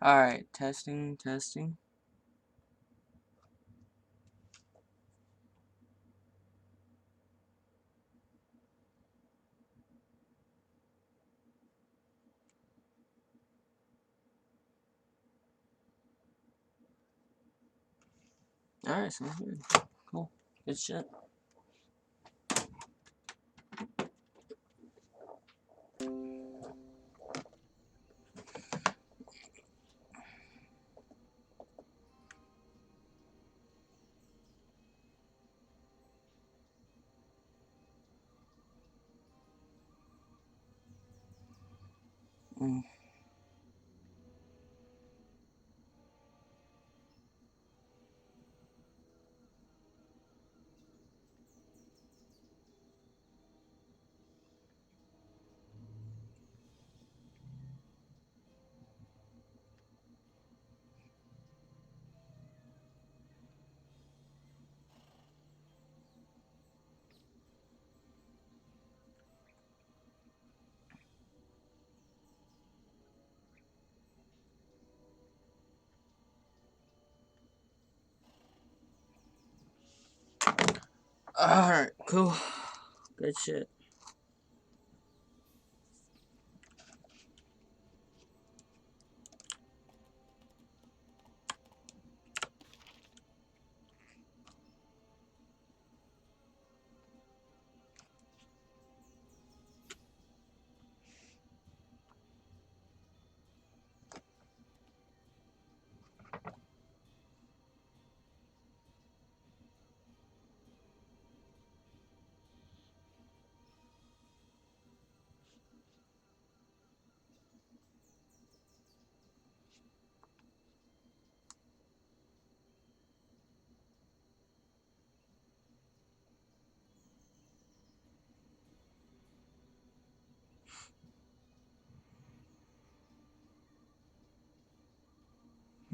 Alright, testing. Alright, sounds good. Cool. Good shit. Alright, cool. Good shit.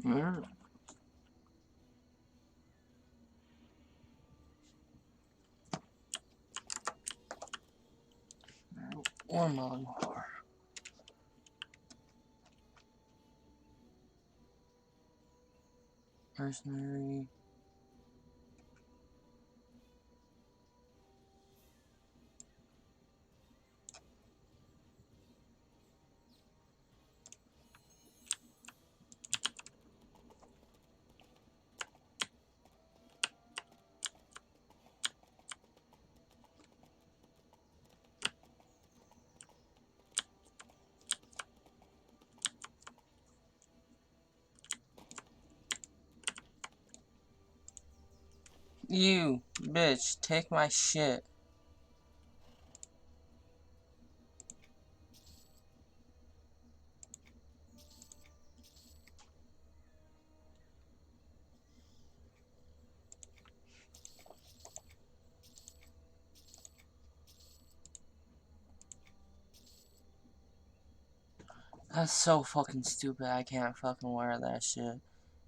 Alright. One more. Mercenary. You, bitch, take my shit. That's so fucking stupid. I can't fucking wear that shit.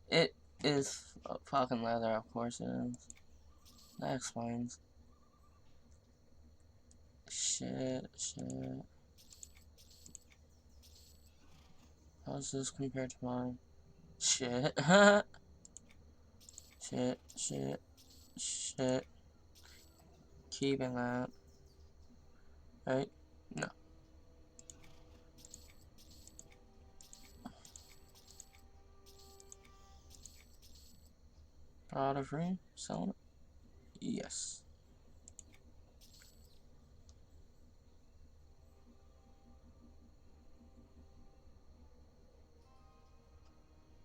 It is fucking leather, of course it is. That explains. Shit. How's this compared to mine? Shit. Shit. Keeping that. Right? No. Out of room? Selling it? Yes.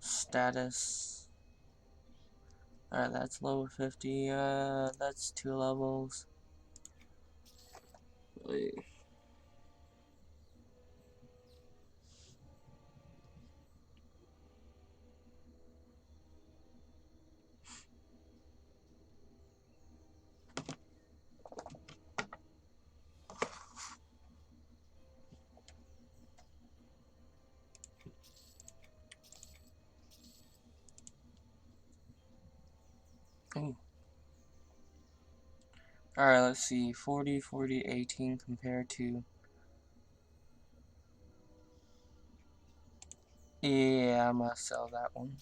Status. Alright, that's level 50. That's 2 levels. Wait. Alright, let's see. 40, 18 compared to Yeah, I'm gonna sell that one.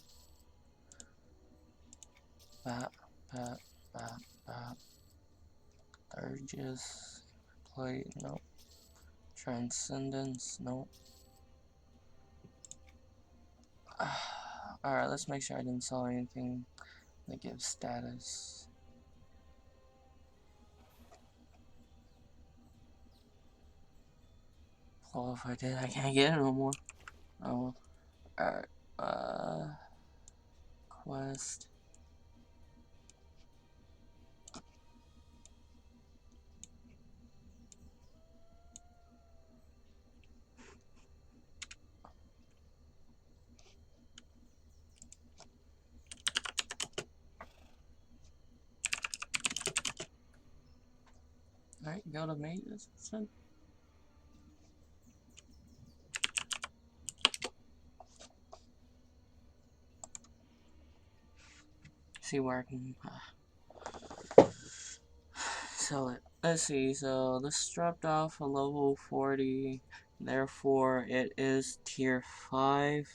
Bap, bap, bap, bap. Thurgis. Plate, nope. Transcendence, nope. Alright, let's make sure I didn't sell anything that gives status. Oh, if I did, I can't get it no more. Oh, alright. Quest. Alright, go to maintenance. See where I can sell it. Let's see, so this dropped off a level 40, therefore it is tier 5.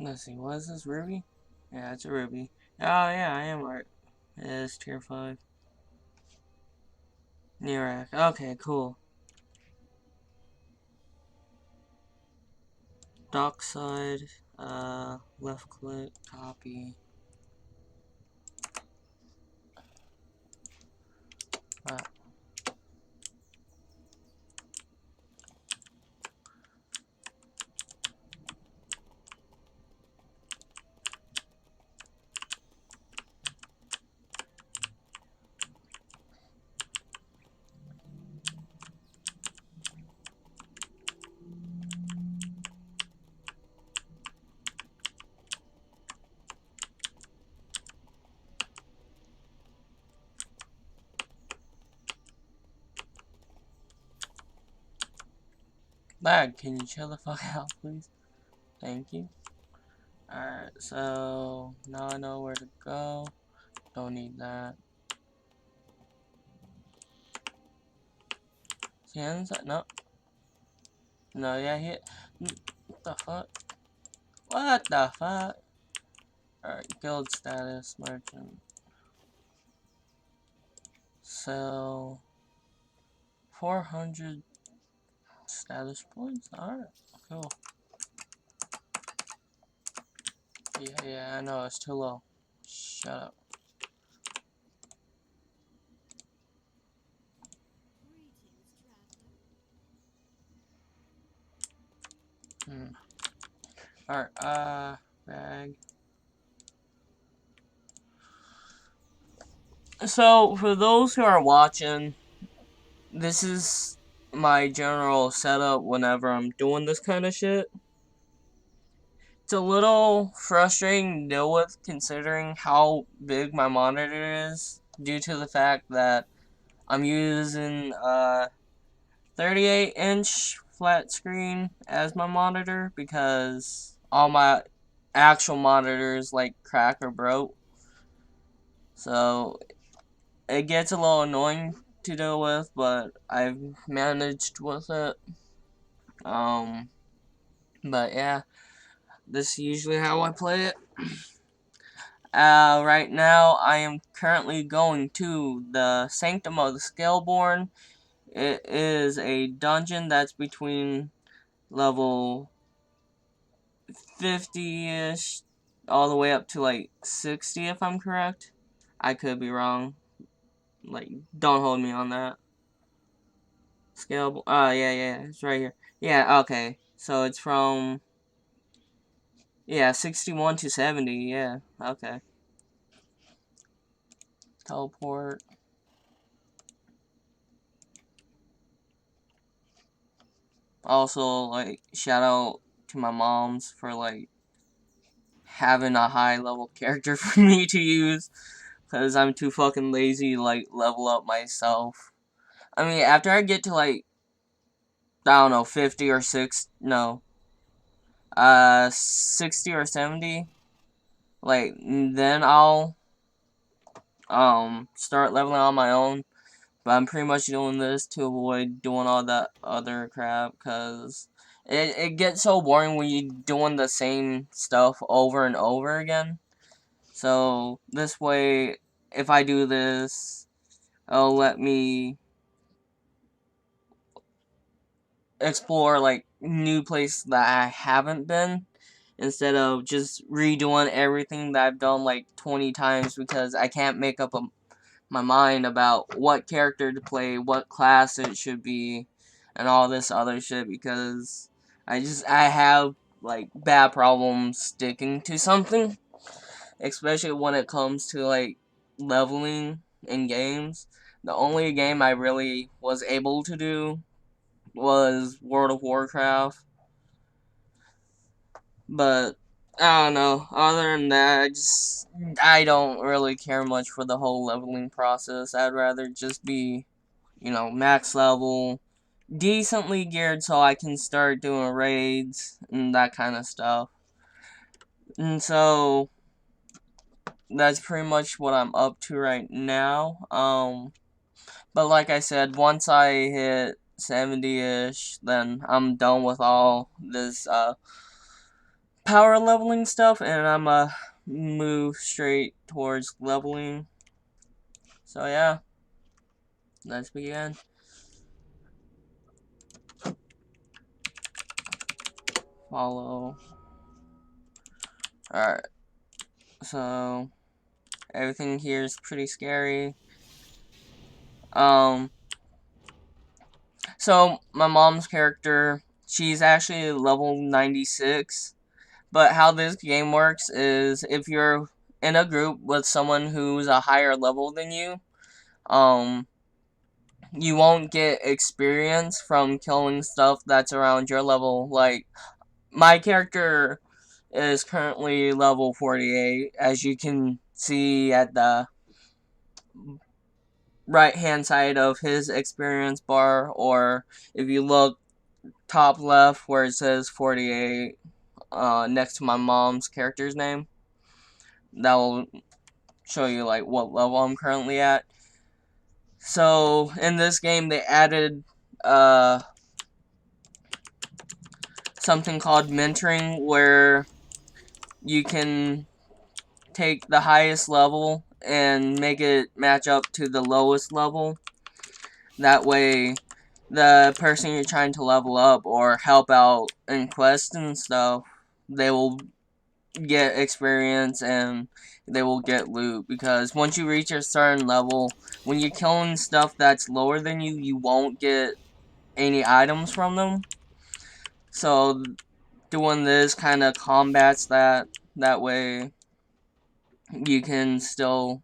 Let's see, what is this, Ruby? Yeah, it's a Ruby. Oh yeah, I am right. It is tier 5. Neurac. Okay, cool. Dockside, left click, copy. Lag, can you chill the fuck out, please? Thank you. Alright, so now I know where to go. Don't need that. See inside? No. No, yeah, hit. What the fuck? What the fuck? Alright, guild status, merchant. Sell 400 status points. Alright, cool. Yeah, I know, it's too low. Shut up. Alright, bag. So, for those who are watching, this is my general setup whenever I'm doing this kind of shit. It's a little frustrating to deal with considering how big my monitor is, due to the fact that I'm using 38-inch flat screen as my monitor because all my actual monitors like crack or broke. So it gets a little annoying to deal with, but I've managed with it. But yeah, this is usually how I play it. Right now, I am currently going to the Sanctum of the Scaleborn. It is a dungeon that's between level 50-ish all the way up to like 60 if I'm correct. I could be wrong. Like, don't hold me on that. Scale. Yeah, it's right here. Yeah, okay. So it's from, yeah, 61 to 70. Yeah, okay. Teleport. Also, like, shout out to my moms for, like, having a high level character for me to use. Because I'm too fucking lazy to, like, level up myself. I mean, after I get to, like, I don't know, 50 or 6, no. 60 or 70. Like, then I'll, start leveling on my own. But I'm pretty much doing this to avoid doing all that other crap, because it gets so boring when you're doing the same stuff over and over again. So, this way, if I do this, it'll let me explore, like, new places that I haven't been, instead of just redoing everything that I've done, like, 20 times, because I can't make up my mind about what character to play, what class it should be, and all this other shit, because I have, like, bad problems sticking to something, especially when it comes to, like, leveling in games. The only game I really was able to do was World of Warcraft, but I don't know. Other than that, I don't really care much for the whole leveling process. I'd rather just be, max level, decently geared so I can start doing raids and that kind of stuff. And so that's pretty much what I'm up to right now. But like I said, once I hit 70-ish, then I'm done with all this power leveling stuff, and I'm move straight towards leveling. So yeah, let's begin. Follow. Alright, so everything here is pretty scary. So my mom's character, she's actually level 96. But how this game works is if you're in a group with someone who's a higher level than you, you won't get experience from killing stuff that's around your level. Like, my character is currently level 48, as you can see at the right hand side of his experience bar, or if you look top left where it says 48, next to my mom's character's name, that will show you like what level I'm currently at. So in this game they added something called mentoring, where you can take the highest level and make it match up to the lowest level. That way the person you're trying to level up or help out in quests and stuff, they will get experience and they will get loot, because once you reach a certain level, when you're killing stuff that's lower than you, you won't get any items from them. So doing this kind of combats that. That way you can still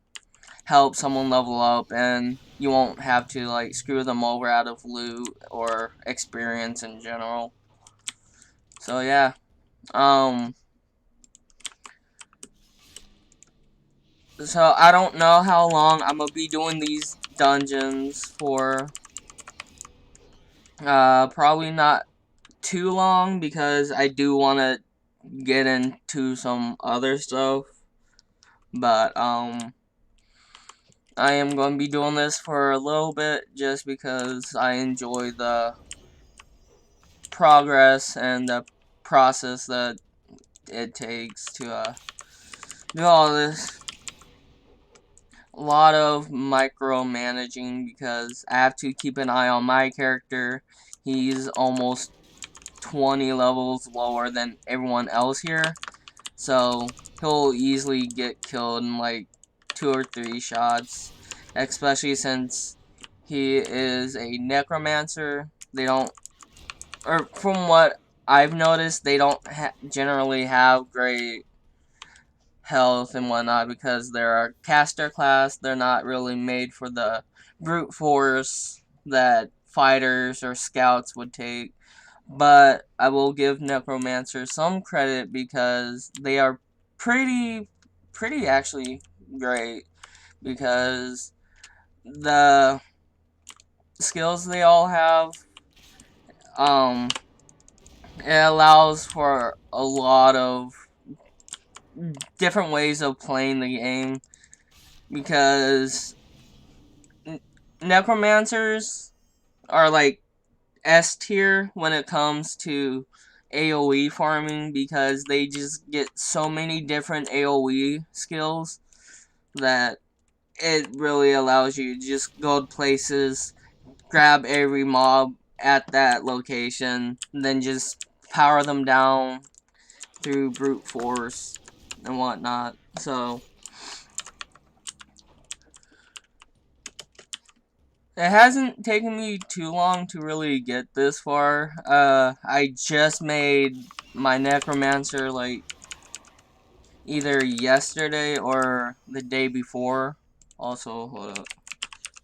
help someone level up and you won't have to like screw them over out of loot or experience in general. So yeah, So I don't know how long I'm gonna be doing these dungeons for. Probably not too long because I do want to get into some other stuff. But I am going to be doing this for a little bit just because I enjoy the progress and the process that it takes to do all this. A lot of micromanaging because I have to keep an eye on my character. He's almost 20 levels lower than everyone else here, so he'll easily get killed in like 2 or 3 shots, especially since he is a necromancer. They don't, or from what I've noticed, they don't generally have great health and whatnot because they're a caster class. They're not really made for the brute force that fighters or scouts would take. But I will give necromancers some credit because they are pretty actually great, because the skills they all have, um it allows for a lot of different ways of playing the game, because necromancers are like S tier when it comes to AoE farming, because they just get so many different AoE skills that it really allows you to just go to places, grab every mob at that location, and then just power them down through brute force and whatnot. So it hasn't taken me too long to really get this far. I just made my necromancer like either yesterday or the day before. Also, hold up,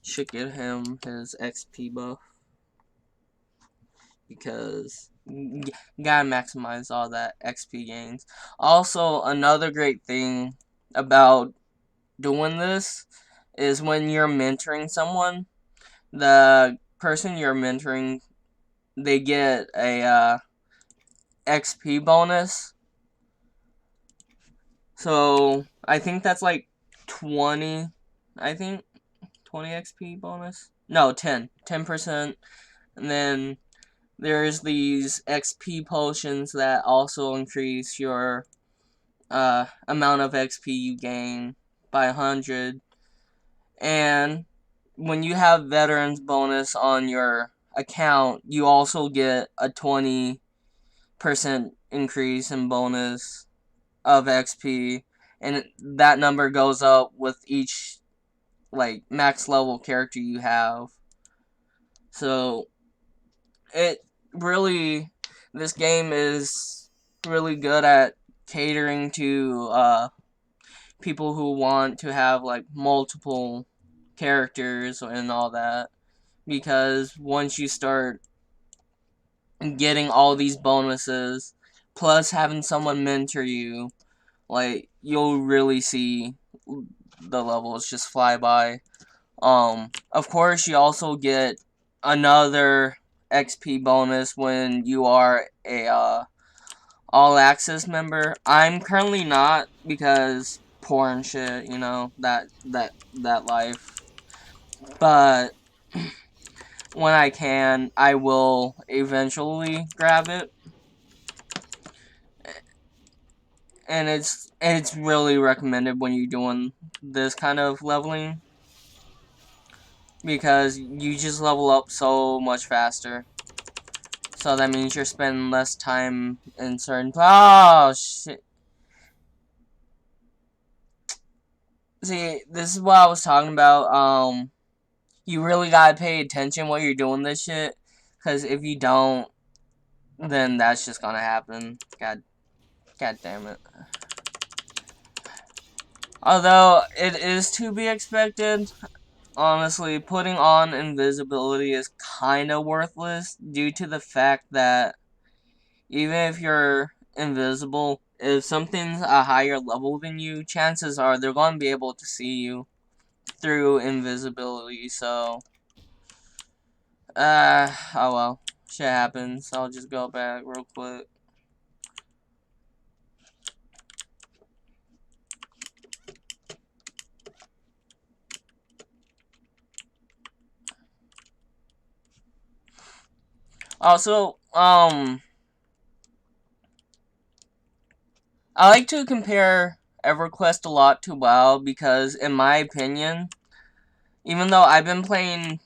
should get him his XP buff because gotta maximize all that XP gains. Also, another great thing about doing this is when you're mentoring someone, the person you're mentoring, they get a XP bonus. So I think that's like 20. I think 20 XP bonus. No, 10%. And then there's these XP potions that also increase your amount of XP you gain by 100. And when you have veterans bonus on your account, you also get a 20% increase in bonus of XP, and that number goes up with each like max level character you have. So it really, this game is really good at catering to people who want to have like multiple characters and all that, because once you start getting all these bonuses plus having someone mentor you, like you'll really see the levels just fly by. Of course, you also get another XP bonus when you are a all access member. I'm currently not because poor and shit, you know, that life. But when I can, I will eventually grab it. And it's really recommended when you're doing this kind of leveling, because you just level up so much faster. So that means you're spending less time in certain... Oh, shit. See, this is what I was talking about. You really gotta pay attention while you're doing this shit, because if you don't, then that's just gonna happen. God damn it. Although it is to be expected, honestly, putting on invisibility is kinda worthless due to the fact that even if you're invisible, if something's a higher level than you, chances are they're going to be able to see you through invisibility. So, oh well, shit happens. I'll just go back real quick. Also, I like to compare EverQuest a lot to WoW because, in my opinion, even though I've been playing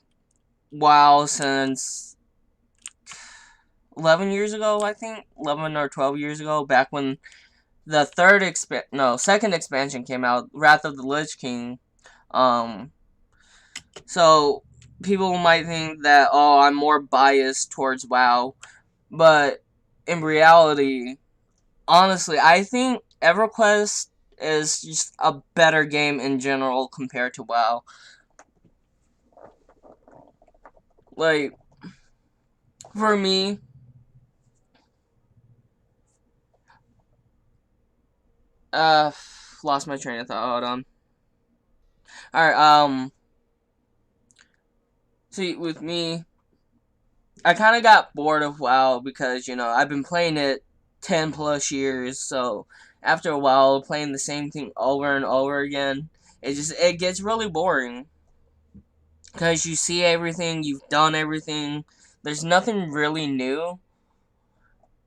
WoW since 11 years ago, I think 11 or 12 years ago, back when the second expansion came out, Wrath of the Lich King. So people might think that, oh, I'm more biased towards WoW, but in reality, honestly, I think EverQuest is just a better game in general compared to WoW. Like, for me, uh, lost my train of thought. Hold on. Alright, see, with me, I kind of got bored of WoW because, I've been playing it 10 plus years, so after a while, playing the same thing over and over again, it gets really boring. Because you see everything, you've done everything, there's nothing really new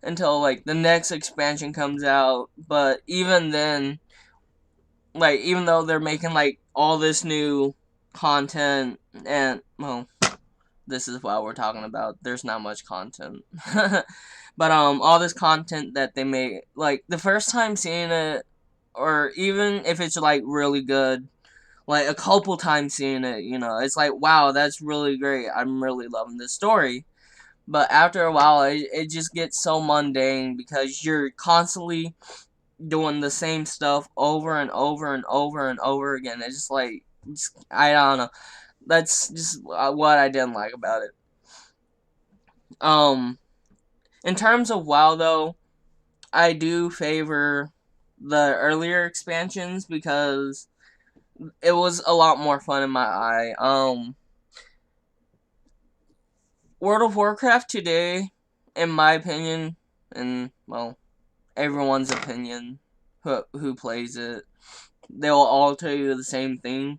until, like, the next expansion comes out, but even then, like, even though they're making, like, all this new content, and, well, this is what we're talking about. There's not much content. But all this content that they make, like, the first time seeing it, or even if it's like really good, like a couple times seeing it, it's like, wow, that's really great. I'm really loving this story. But after a while, it just gets so mundane because you're constantly doing the same stuff over and over and over and over again. It's just like, I don't know. That's just what I didn't like about it. In terms of WoW, though, I do favor the earlier expansions because it was a lot more fun in my eye. World of Warcraft today, in my opinion, and, well, everyone's opinion who plays it, they'll all tell you the same thing.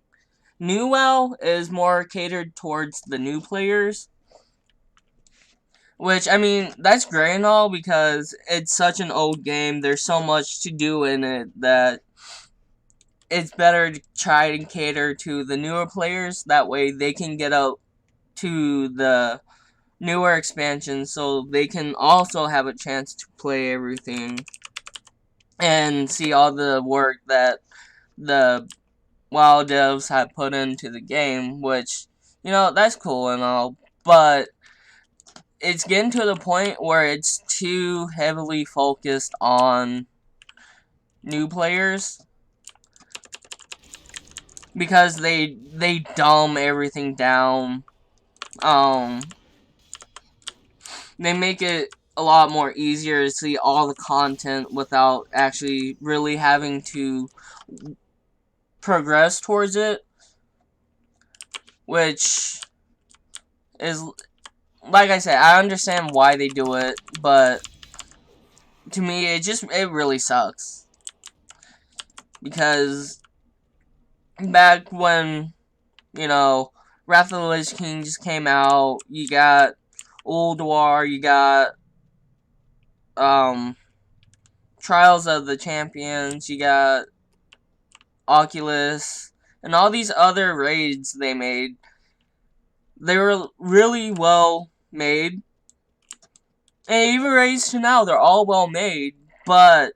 New WoW is more catered towards the new players. Which, I mean, that's great and all because it's such an old game. There's so much to do in it that it's better to try and cater to the newer players. That way they can get out to the newer expansions so they can also have a chance to play everything and see all the work that the WoW devs have put into the game, which, that's cool and all, but it's getting to the point where it's too heavily focused on new players because they dumb everything down. Um, they make it a lot more easier to see all the content without actually really having to progress towards it, which is, like I said, I understand why they do it, but to me, it really sucks. Because back when, Wrath of the Lich King just came out, you got Ulduar, you got, Trials of the Champions, you got Oculus, and all these other raids they made. They were really well made. And even raids to now, they're all well made, but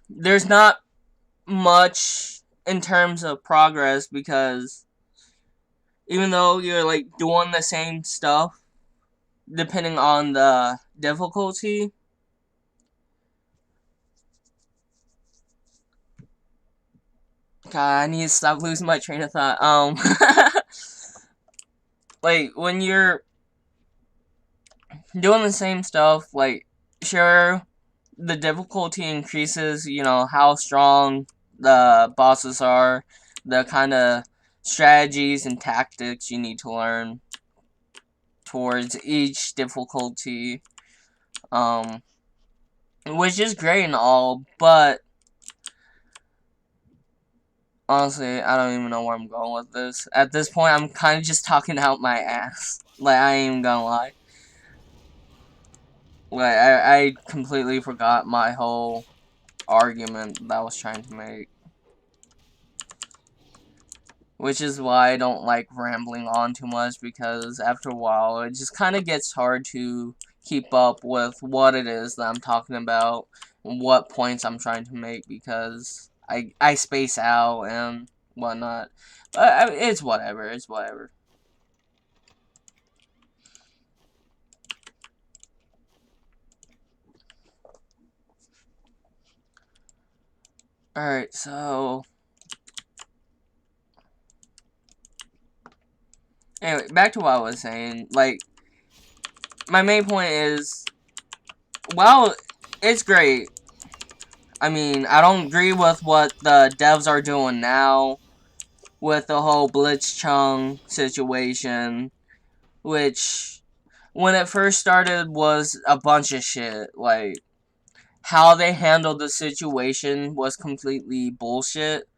there's not much in terms of progress because even though you're like doing the same stuff depending on the difficulty, God, I need to stop losing my train of thought. Like when you're doing the same stuff, like, sure, the difficulty increases, you know, how strong the bosses are, the kind of strategies and tactics you need to learn towards each difficulty, which is great and all, but honestly, I don't even know where I'm going with this. At this point, I'm kind of just talking out my ass. Like, I ain't even gonna lie. Like, I completely forgot my whole argument that I was trying to make. Which is why I don't like rambling on too much, because after a while, it just kind of gets hard to keep up with what it is that I'm talking about, and what points I'm trying to make, because I space out and whatnot. But it's whatever, it's whatever. Alright, so anyway, back to what I was saying. Like, my main point is, well, it's great. I mean, I don't agree with what the devs are doing now with the whole Blitzchung situation, which, when it first started, was a bunch of shit. Like, how they handled the situation was completely bullshit.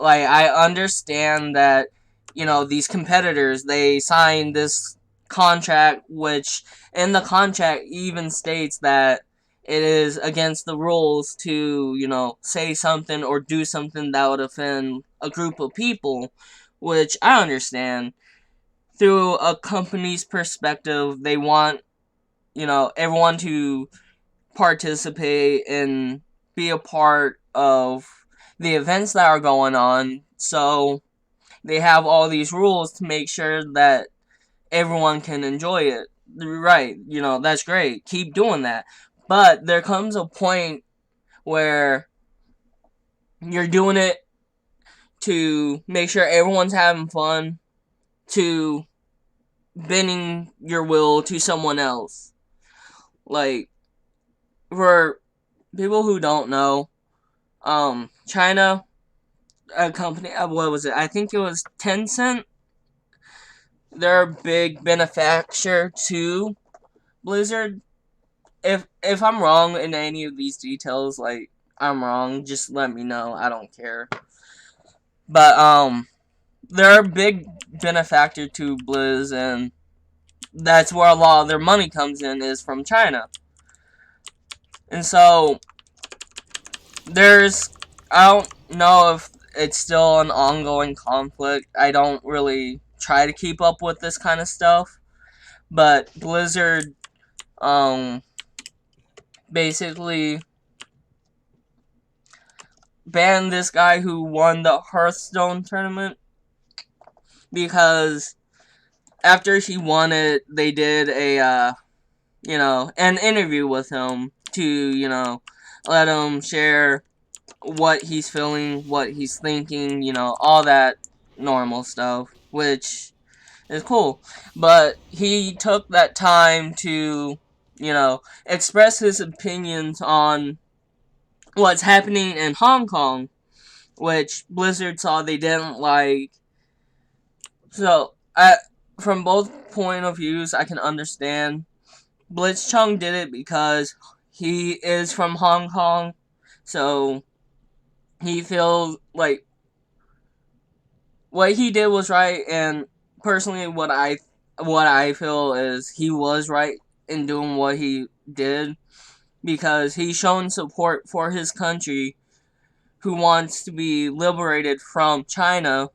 Like, I understand that, you know, these competitors, they signed this contract, which in the contract even states that it is against the rules to, you know, say something or do something that would offend a group of people, which I understand. Through a company's perspective, they want, you know, everyone to participate and be a part of the events that are going on. So they have all these rules to make sure that everyone can enjoy it. Right, you know, that's great. Keep doing that. But there comes a point where you're doing it to make sure everyone's having fun, to bending your will to someone else. Like, for people who don't know, China, a company, what was it? I think it was Tencent. They're a big benefactor to Blizzard. If I'm wrong in any of these details, like, I'm wrong, just let me know. I don't care. But they're a big benefactor to Blizz, and that's where a lot of their money comes in, is from China. And so I don't know if it's still an ongoing conflict. I don't really try to keep up with this kind of stuff, but Blizzard basically banned this guy who won the Hearthstone tournament, because after he won it, they did a you know, an interview with him to, you know, let him share what he's feeling, what he's thinking, you know, all that normal stuff, which is cool. But he took that time to, you know, express his opinions on what's happening in Hong Kong, which Blizzard saw they didn't like. So, from both point of views, I can understand. Blitzchung did it because he is from Hong Kong, so he feels like what he did was right, and personally, what I feel is he was right in doing what he did, because he's shown support for his country, who wants to be liberated from China.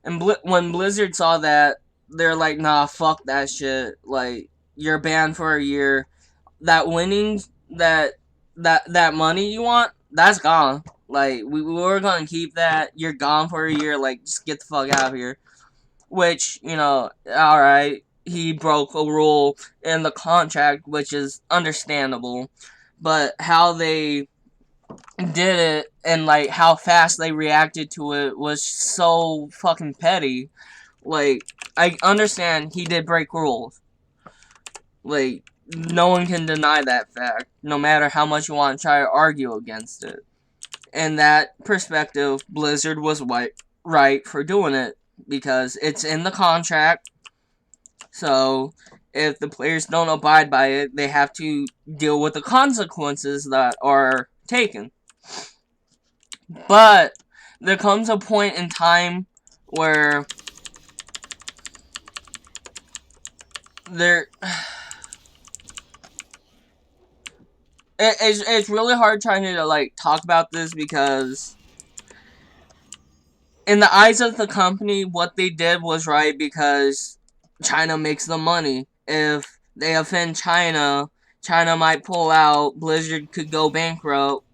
And when Blizzard saw that, they're like, nah, fuck that shit. Like, you're banned for a year. That winnings, that money you want, that's gone. Like, we were gonna keep that. You're gone for a year. Like, just get the fuck out of here. Which, you know, alright, he broke a rule in the contract, which is understandable. But how they did it, and like how fast they reacted to it, was so fucking petty. Like, I understand he did break rules. Like, no one can deny that fact, no matter how much you want to try to argue against it. In that perspective, Blizzard was right for doing it, because it's in the contract. So if the players don't abide by it, they have to deal with the consequences that are taken. But there comes a point in time where it's really hard trying to like talk about this, because in the eyes of the company, what they did was right, because China makes the money. If they offend China, China might pull out, Blizzard could go bankrupt,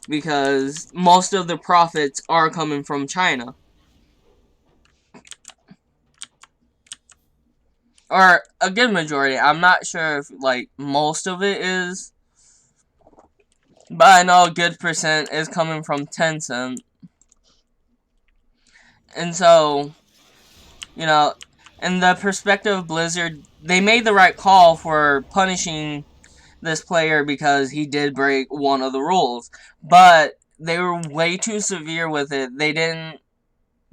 because most of the profits are coming from China. Or a good majority. I'm not sure if like most of it is, but I know a good percent is coming from Tencent. And so, you know, in the perspective of Blizzard, they made the right call for punishing this player because he did break one of the rules. But they were way too severe with it. They didn't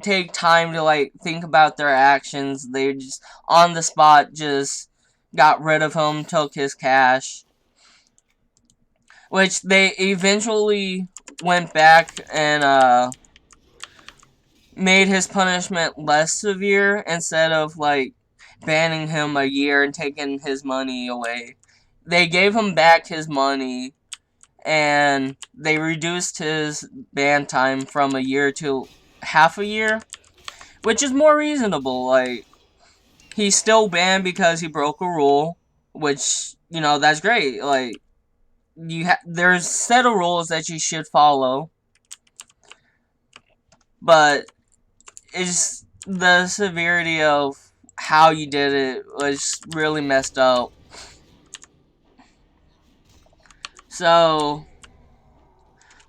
take time to like think about their actions. They just on the spot just got rid of him, took his cash, which they eventually went back and made his punishment less severe, instead of like banning him a year and taking his money away. They gave him back his money, and they reduced his ban time from a year to half a year, which is more reasonable. Like, he's still banned because he broke a rule, which, you know, that's great. Like, there's a set of rules that you should follow, but it's the severity of how you did it was really messed up. So,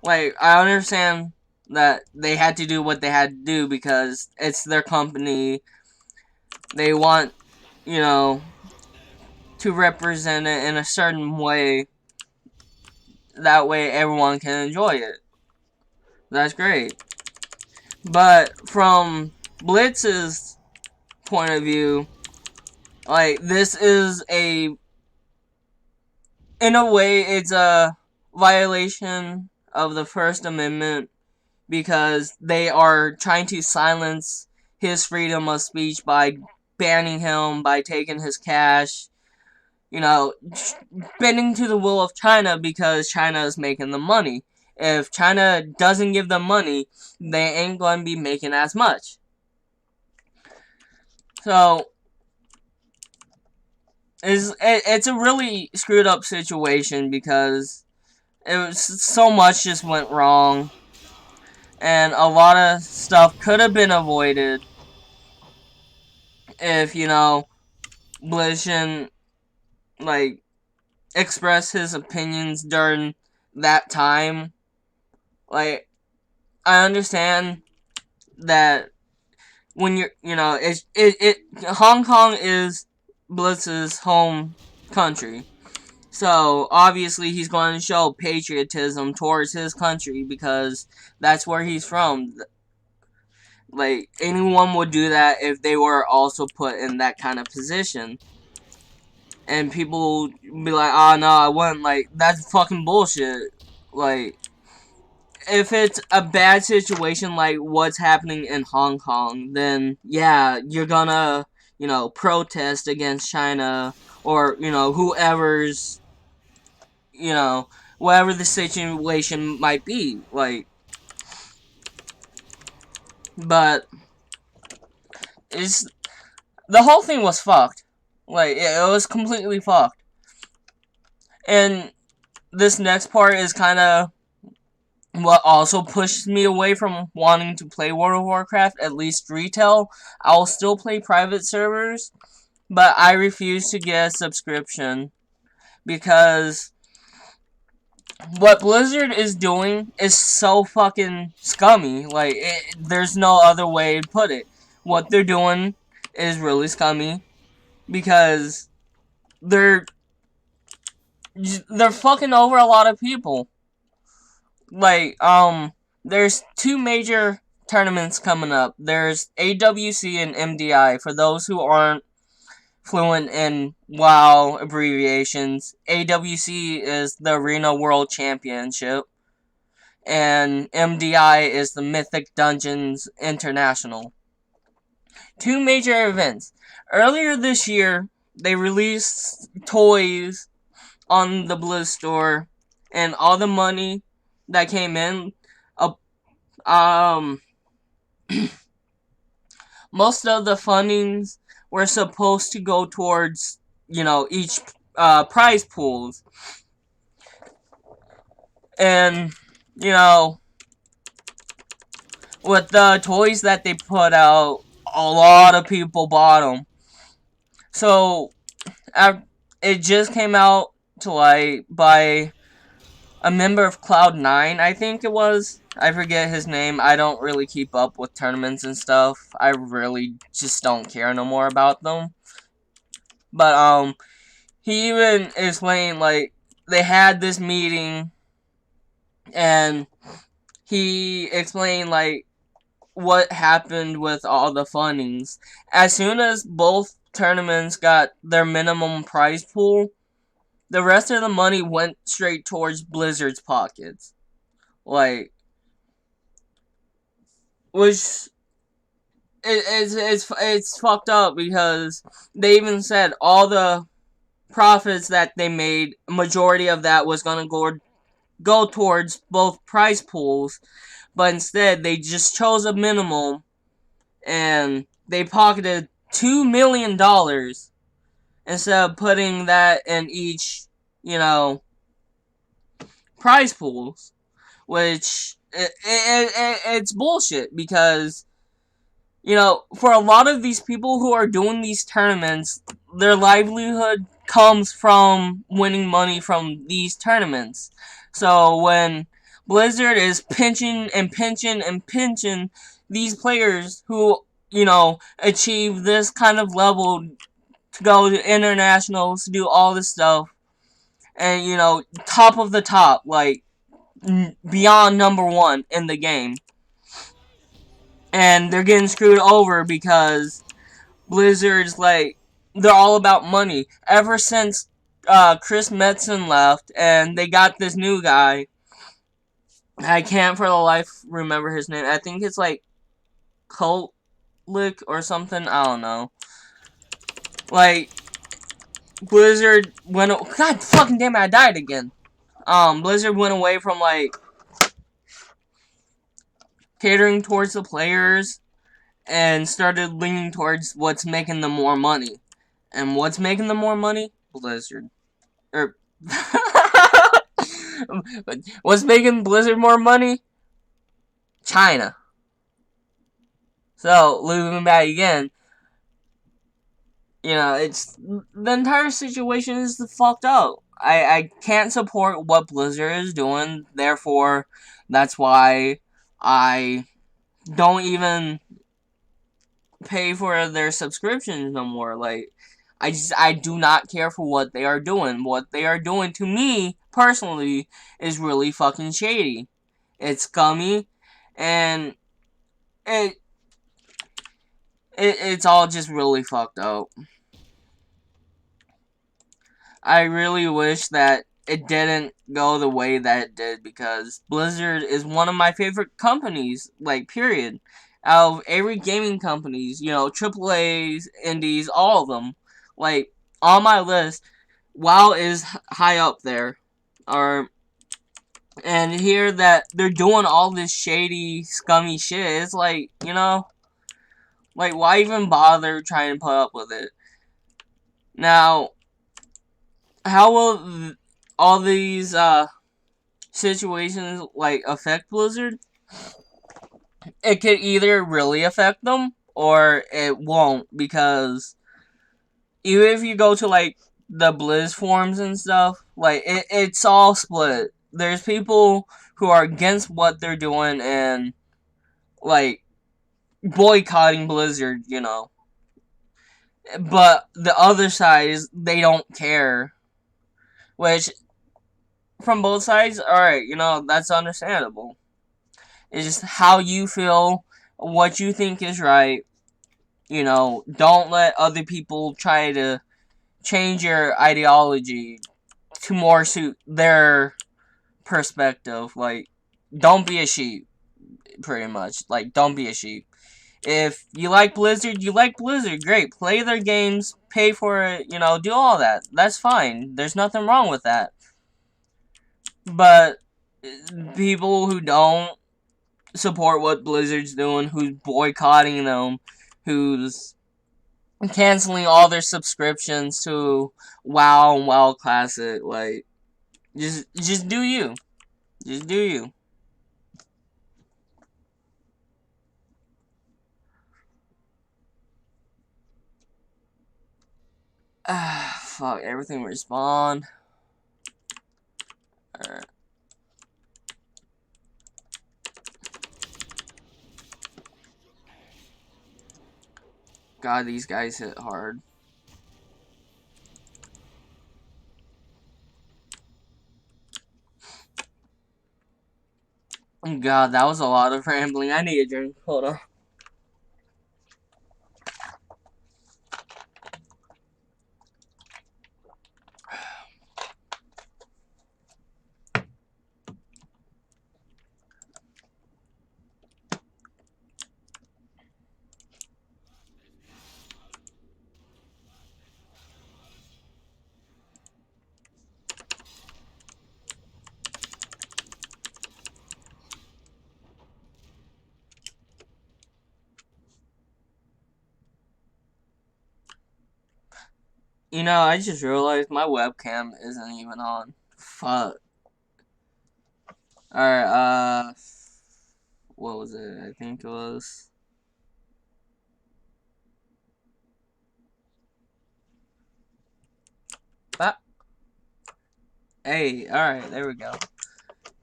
like, I understand that they had to do what they had to do because it's their company. They want, you know, to represent it in a certain way. That way everyone can enjoy it. That's great. But from Blitz's point of view, like, this is in a way, it's a violation of the First Amendment, because they are trying to silence his freedom of speech by banning him, by taking his cash, you know, bending to the will of China because China is making the money. If China doesn't give them money, they ain't going to be making as much. So, it's a really screwed up situation, because so much just went wrong, and a lot of stuff could have been avoided if, you know, Blizzard, like, express his opinions during that time. Like, I understand that when you know, Hong Kong is Blitz's home country. So, obviously, he's going to show patriotism towards his country because that's where he's from. Like, anyone would do that if they were also put in that kind of position. And people would be like, oh, no, I wouldn't. Like, that's fucking bullshit. Like, if it's a bad situation like what's happening in Hong Kong, then, yeah, you're gonna, you know, protest against China, or, you know, whoever's, you know, whatever the situation might be, like, but the whole thing was fucked. Like, it was completely fucked. And this next part is kind of what also pushed me away from wanting to play World of Warcraft, at least retail. I'll still play private servers, but I refuse to get a subscription, because what Blizzard is doing is so fucking scummy. Like, there's no other way to put it. What they're doing is really scummy, because they're they're fucking over a lot of people. Like, there's two major tournaments coming up. There's AWC and MDI. For those who aren't fluent in WoW abbreviations, AWC is the Arena World Championship, and MDI is the Mythic Dungeons International. Two major events. Earlier this year, they released toys on the Blizz store, and all the money that came in, um, most of the fundings were supposed to go towards, each prize pools. And, with the toys that they put out, a lot of people bought them. So, it just came out to light by a member of Cloud9, I think it was. I forget his name. I don't really keep up with tournaments and stuff. I really just don't care no more about them. But, he even explained, like, they had this meeting, and he explained, like, what happened with all the fundings. As soon as both tournaments got their minimum prize pool, the rest of the money went straight towards Blizzard's pockets. Like, which it's fucked up, because they even said all the profits that they made, majority of that was gonna go towards both prize pools, but instead they just chose a minimum, and they pocketed $2 million instead of putting that in each, prize pools, which it's bullshit, because for a lot of these people who are doing these tournaments, their livelihood comes from winning money from these tournaments. So when Blizzard is pinching and pinching and pinching these players who, achieve this kind of level to go to internationals, to do all this stuff, and, top of the top, like, beyond number one in the game, and they're getting screwed over because Blizzard's, like, they're all about money. Ever since Chris Metzen left and they got this new guy, I can't for the life remember his name. I think it's like Lick or something. I don't know. Like, Blizzard went. God fucking damn it! I died again. Blizzard went away from, like, catering towards the players and started leaning towards what's making them more money. And what's making them more money? Blizzard. What's making Blizzard more money? China. So, looping back again, it's the entire situation is fucked up. I can't support what Blizzard is doing, therefore, that's why I don't even pay for their subscriptions no more. Like, I do not care for what they are doing. What they are doing to me, personally, is really fucking shady. It's scummy, and it's all just really fucked up. I really wish that it didn't go the way that it did, because Blizzard is one of my favorite companies, like, period. Out of every gaming companies, AAAs, indies, all of them. Like, on my list, WoW is high up there. And hear that they're doing all this shady, scummy shit, it's like, like, why even bother trying to put up with it? Now, how will all these situations, like, affect Blizzard? It could either really affect them or it won't, because even if you go to, like, the Blizz forums and stuff, like, it's all split. There's people who are against what they're doing and, like, boycotting Blizzard, But the other side is they don't care. Which, from both sides, alright, that's understandable. It's just how you feel, what you think is right. Don't let other people try to change your ideology to more suit their perspective. Like, don't be a sheep, pretty much. Like, don't be a sheep. If you like Blizzard, you like Blizzard. Great. Play their games, pay for it, do all that. That's fine. There's nothing wrong with that. But people who don't support what Blizzard's doing, who's boycotting them, who's canceling all their subscriptions to WoW and WoW Classic, like, just do you. Just do you. Fuck, everything respawn. Alright. God, these guys hit hard. God, that was a lot of rambling. I need a drink. Hold on. I just realized my webcam isn't even on. Fuck. Alright, what was it? I think it was... Ah. Hey, alright, there we go.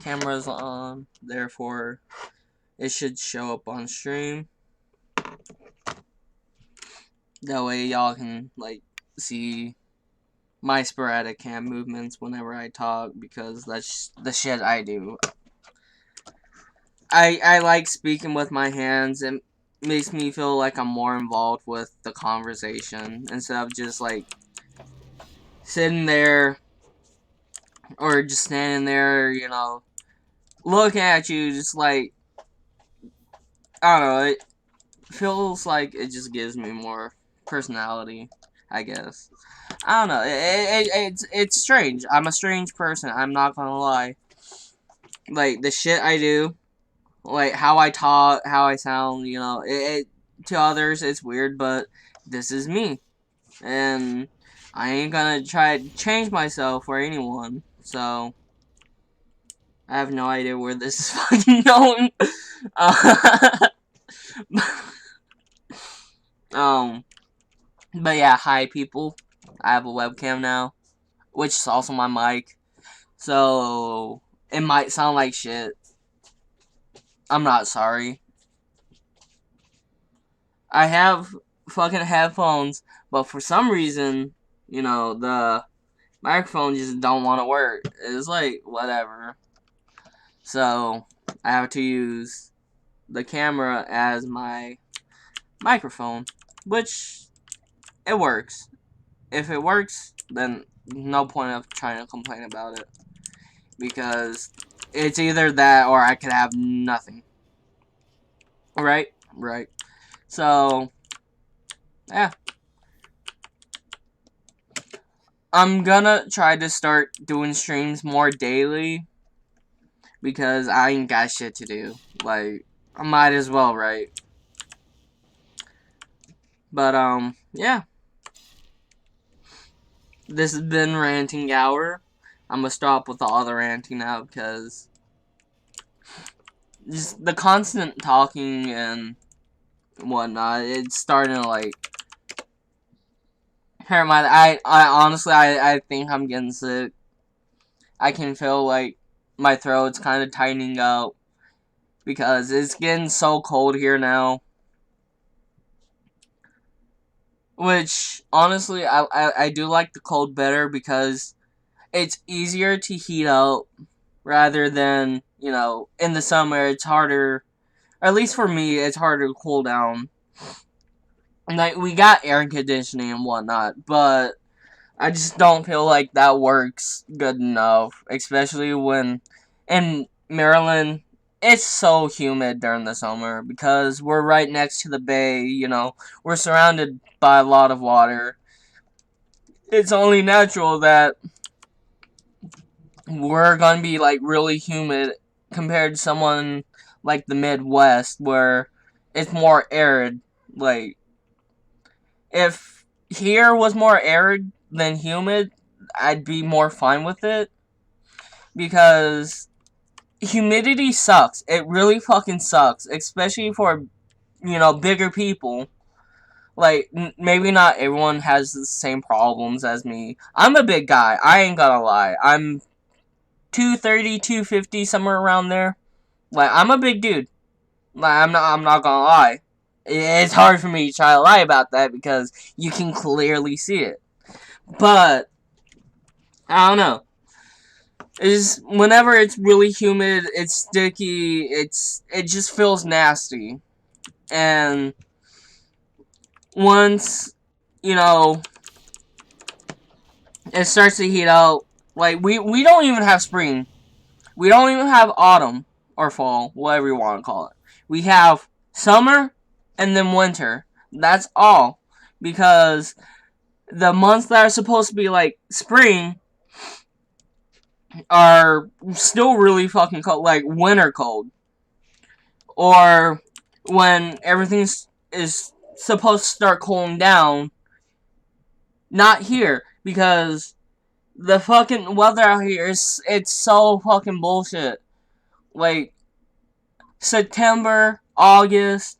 Camera's on, therefore it should show up on stream. That way y'all can, like, see my sporadic cam movements whenever I talk, because that's the shit I do. I like speaking with my hands. It makes me feel like I'm more involved with the conversation instead of just, like, sitting there or just standing there, looking at you, just like, I don't know, it feels like it just gives me more personality, I guess. I don't know, it's strange. I'm a strange person, I'm not gonna lie. Like, the shit I do, like, how I talk, how I sound, to others, it's weird, but this is me. And I ain't gonna try to change myself for anyone, so... I have no idea where this is fucking going. But yeah, hi people. I have a webcam now, which is also my mic. So, it might sound like shit. I'm not sorry. I have fucking headphones, but for some reason, the microphone just don't want to work. It's like, whatever. So, I have to use the camera as my microphone, which, it works. If it works, then no point of trying to complain about it, because it's either that or I could have nothing. Right? So, yeah. I'm gonna try to start doing streams more daily, because I ain't got shit to do. Like, I might as well, right? But, yeah. This has been Ranting Hour. I'm gonna stop with all the ranting now, because just the constant talking and whatnot, it's starting to, like, hurt my... I honestly, I think I'm getting sick. I can feel, like, my throat's kind of tightening up, because it's getting so cold here now. Which, honestly, I do like the cold better, because it's easier to heat up rather than, in the summer it's harder, or at least for me, it's harder to cool down. Like, we got air conditioning and whatnot, but I just don't feel like that works good enough, especially when in Maryland it's so humid during the summer because we're right next to the bay, we're surrounded by a lot of water. It's only natural that we're gonna be like really humid compared to someone like the Midwest where it's more arid. Like, if here was more arid than humid, I'd be more fine with it because humidity sucks. It really fucking sucks, especially for, bigger people. Like, maybe not everyone has the same problems as me. I'm a big guy. I ain't gonna lie. I'm 230, 250, somewhere around there. Like, I'm a big dude. Like, I'm not gonna lie. It's hard for me to try to lie about that because you can clearly see it. But I don't know. Is whenever it's really humid, it's sticky. It just feels nasty. And once you know it starts to heat out, like we don't even have spring. We don't even have autumn or fall, whatever you want to call it. We have summer and then winter. That's all. Because the months that are supposed to be like spring are still really fucking cold, like winter cold. Or when everything is supposed to start cooling down, not here. Because the fucking weather out here it's so fucking bullshit. Like, September, August,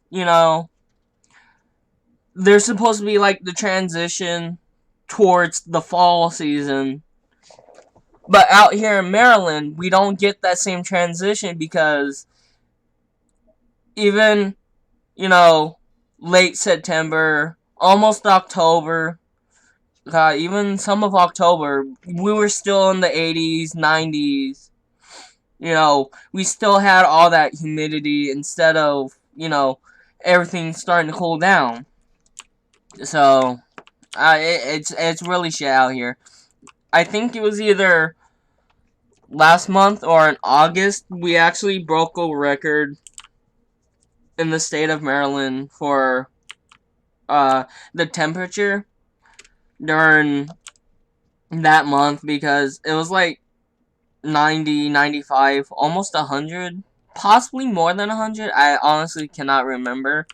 there's supposed to be like the transition towards the fall season. But out here in Maryland, we don't get that same transition because even, late September, almost October, even some of October, we were still in the 80s, 90s. We still had all that humidity instead of, everything starting to cool down. So, it's really shit out here. I think it was either last month or in August, we actually broke a record in the state of Maryland for the temperature during that month because it was like 90, 95, almost 100, possibly more than 100. I honestly cannot remember.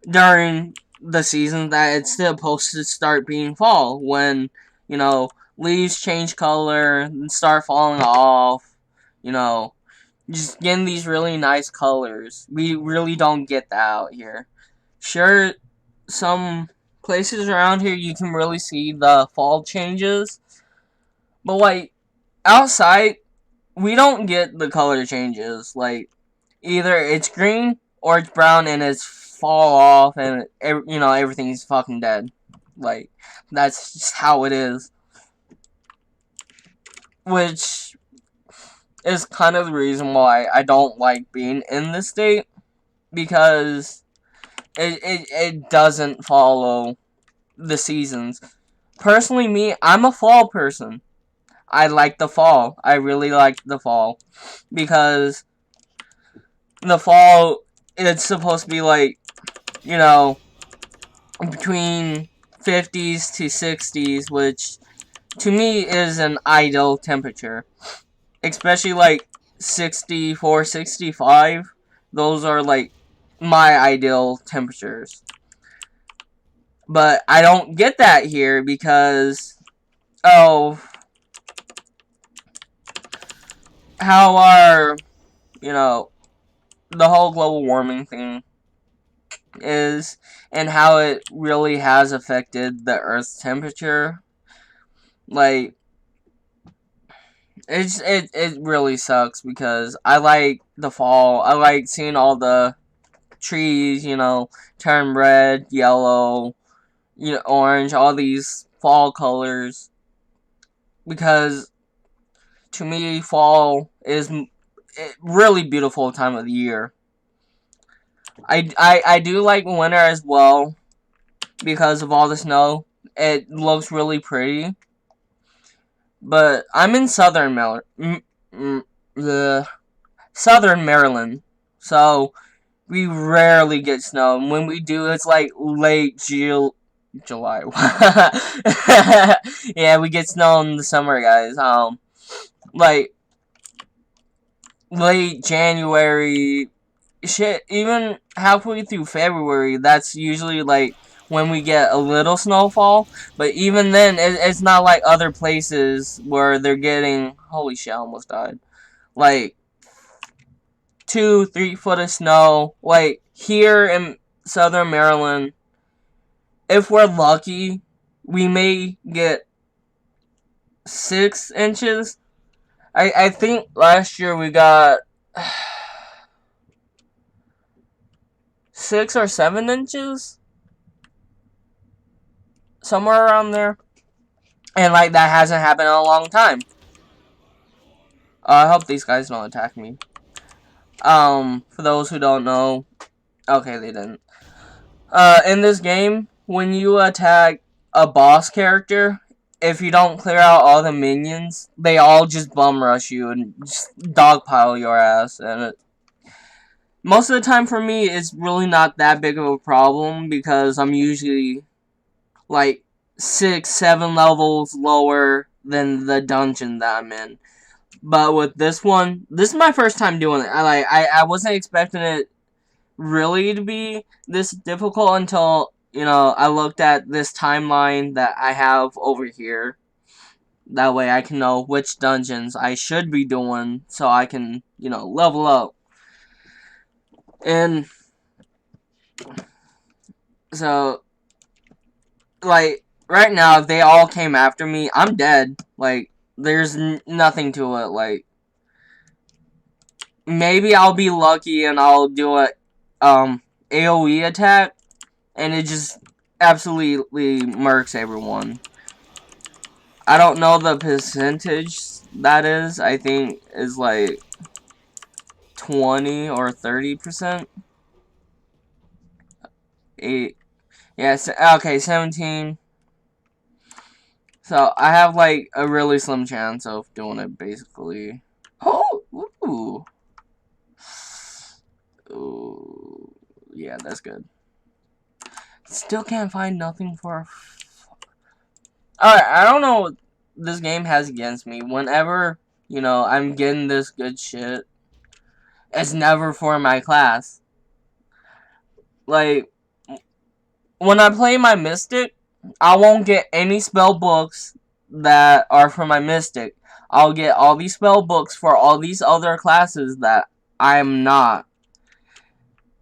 During the season that it's supposed to start being fall, when, leaves change color and start falling off, just getting these really nice colors. We really don't get that out here. Sure, some places around here you can really see the fall changes, but like outside, we don't get the color changes. Like, either it's green or it's brown and it's fall off and everything's fucking dead. Like, that's just how it is. Which is kind of the reason why I don't like being in this state, because it doesn't follow the seasons. Personally, me, I'm a fall person. I like the fall. I really like the fall. Because the fall, it's supposed to be like, between 50s to 60s, which to me is an ideal temperature. Especially like 64, 65. Those are like my ideal temperatures. But I don't get that here because of how our, the whole global warming thing is, and how it really has affected the Earth's temperature. Like, it really sucks because I like the fall. I like seeing all the trees, turn red, yellow, orange, all these fall colors. because to me, fall is a really beautiful time of the year. I do like winter as well because of all the snow. It looks really pretty. But I'm in the Southern Maryland, so we rarely get snow. And when we do, it's like late July. Yeah, we get snow in the summer, guys. Like late January, shit, even halfway through February, that's usually like when we get a little snowfall. But even then, it's not like other places where they're getting, holy shit, I almost died, like 2-3 foot of snow. Like here in Southern Maryland, if we're lucky, we may get 6 inches. I think last year we got 6 or 7 inches, somewhere around there. And like that hasn't happened in a long time. I hope these guys don't attack me. For those who don't know, okay, they didn't. In this game, when you attack a boss character, if you don't clear out all the minions, they all just bum rush you and just dogpile your ass. And most of the time for me, it's really not that big of a problem because I'm usually like 6-7 levels lower than the dungeon that I'm in. But with this one, this is my first time doing it. I wasn't expecting it really to be this difficult until, I looked at this timeline that I have over here. That way I can know which dungeons I should be doing so I can, level up. And so, like, right now, if they all came after me, I'm dead. Like, there's nothing to it. Like, maybe I'll be lucky and I'll do a AoE attack, and it just absolutely murks everyone. I don't know the percentage that is. I think is like 20 or 30%. Yes, okay, 17. So I have like a really slim chance of doing it, basically. Oh, ooh. Ooh, yeah, that's good. Still can't find nothing for. Alright, I don't know what this game has against me. Whenever, I'm getting this good shit, it's never for my class. Like, when I play my Mystic, I won't get any spell books that are for my Mystic. I'll get all these spell books for all these other classes that I'm not.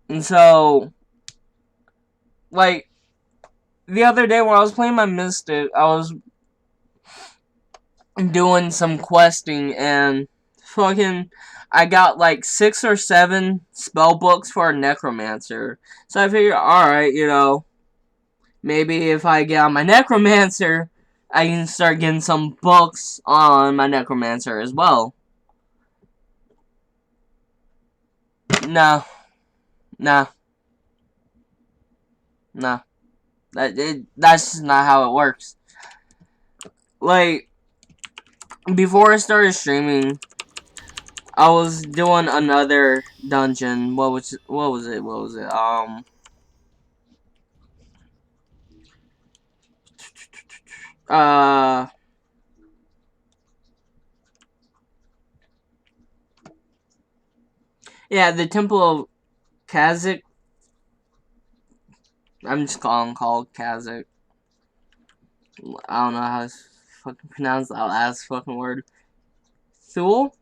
And so, like, the other day when I was playing my Mystic, I was doing some questing and fucking I got like 6 or 7 spell books for a Necromancer. So I figured, alright, maybe if I get on my Necromancer, I can start getting some books on my Necromancer as well. No. Nah. Nah. That's just not how it works. Like, before I started streaming, I was doing another dungeon. What was it? Yeah, the Temple of Kazakh. I'm just called Kazakh. I don't know how to fucking pronounce that last fucking word. Thule?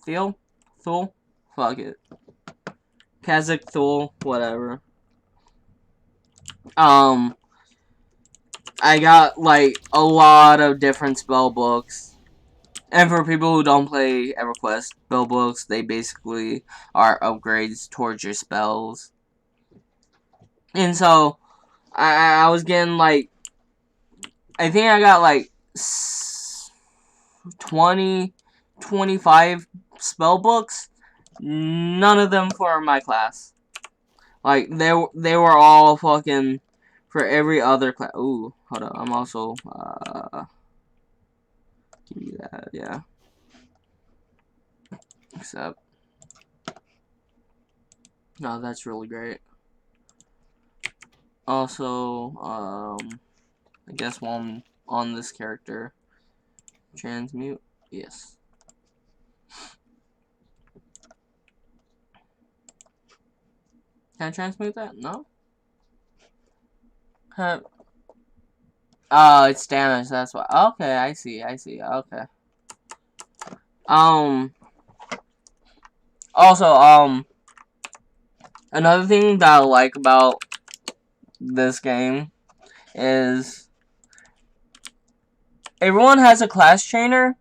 Thule? Fuck it. Kazakh Thule, whatever. I got like a lot of different spell books. And for people who don't play EverQuest, spell books, they basically are upgrades towards your spells. And so, I was getting like I think I got like 20, 25 spell books. None of them for my class. Like, they were all fucking for every other class. Ooh, hold up. I'm also, give me that, yeah. Except, no, that's really great. Also, I guess while I'm on this character, transmute, yes. Can I transmute that? No? Oh, it's damage, that's why. Okay, I see, okay. Also, another thing that I like about this game is everyone has a class trainer,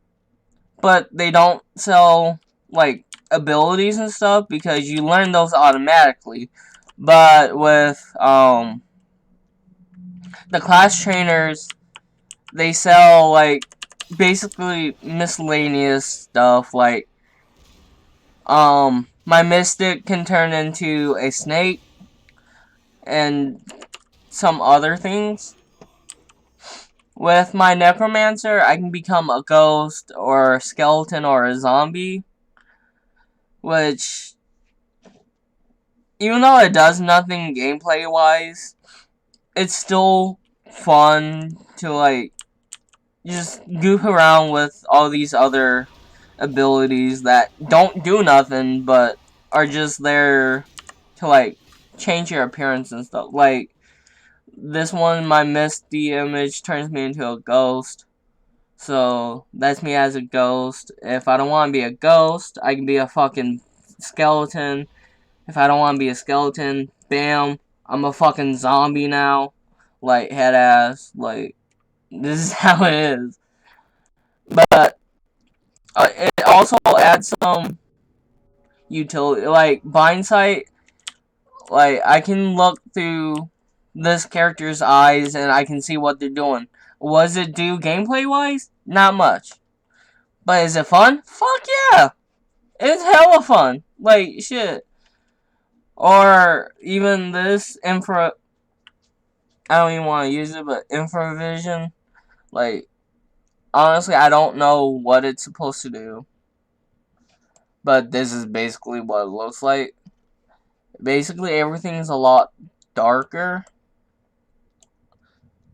but they don't sell, like, abilities and stuff because you learn those automatically. But with, the class trainers, they sell, like, basically miscellaneous stuff, like, my mystic can turn into a snake and some other things. With my necromancer, I can become a ghost or a skeleton or a zombie, which, even though it does nothing gameplay wise, it's still fun to, like, just goof around with all these other abilities that don't do nothing but are just there to, like, change your appearance and stuff. Like, this one, my misty image turns me into a ghost. So, that's me as a ghost. If I don't want to be a ghost, I can be a fucking skeleton. If I don't want to be a skeleton, bam, I'm a fucking zombie now. Like, head ass. Like, this is how it is. But, it also adds some utility. Like, Blindsight, like, I can look through this character's eyes and I can see what they're doing. What does it do gameplay-wise? Not much. But is it fun? Fuck yeah! It's hella fun. Like, shit. Or even this I don't even want to use it, but infravision. Like, honestly, I don't know what it's supposed to do. But this is basically what it looks like. Basically, everything's a lot darker.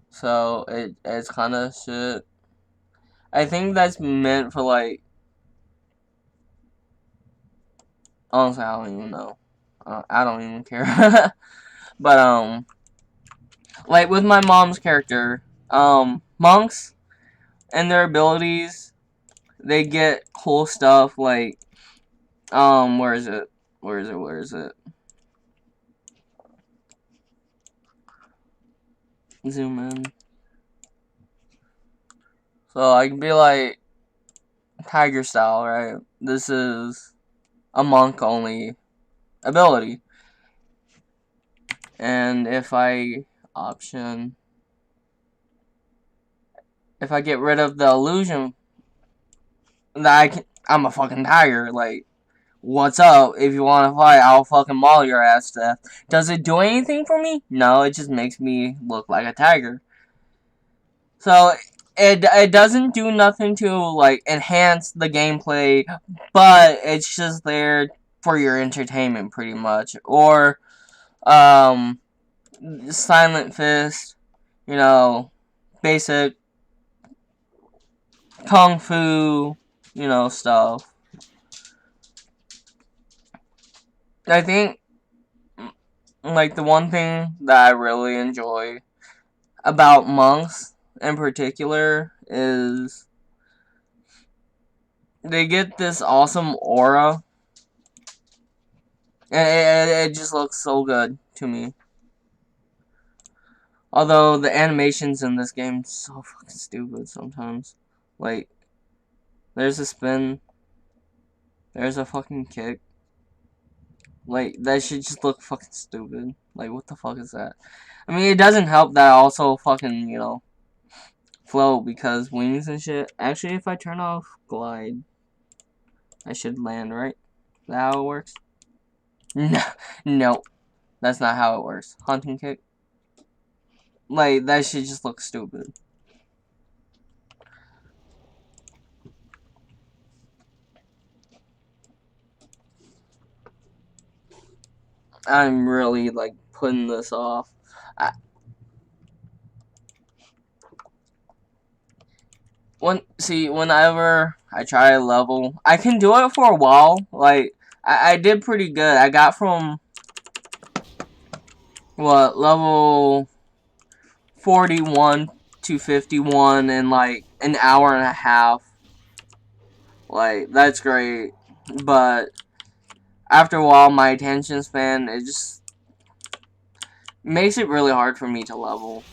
So, it's kind of shit. I think that's meant for, like, honestly, I don't even know. I don't even care. But, like, with my mom's character, monks and their abilities, they get cool stuff, like, where is it? Zoom in. So, I can be, like, tiger style, right? This is a monk-only ability. And if I get rid of the illusion, that I'm a fucking tiger, like, what's up? If you want to fight, I'll fucking maul your ass to death. Does it do anything for me? No, it just makes me look like a tiger. So, it doesn't do nothing to, like, enhance the gameplay, but it's just there for your entertainment, pretty much. Or, Silent Fist, you know, basic kung fu, you know, stuff. I think, like, the one thing that I really enjoy about monks in particular is they get this awesome aura. And it just looks so good to me. Although the animations in this game are so fucking stupid sometimes. Like, there's a spin. There's a fucking kick. Like, that should just look fucking stupid. Like, what the fuck is that? I mean, it doesn't help that I also fucking, you know, float because wings and shit. Actually, if I turn off glide, I should land, right? Is that how it works? No, no, that's not how it works. Hunting kick. Like, that shit just looks stupid. I'm really, like, putting this off. Whenever I try a level, I can do it for a while. Like, I did pretty good. I got from, what, level 41 to 51 in, like, an hour and a half. Like, that's great. But after a while, my attention span, it just makes it really hard for me to level.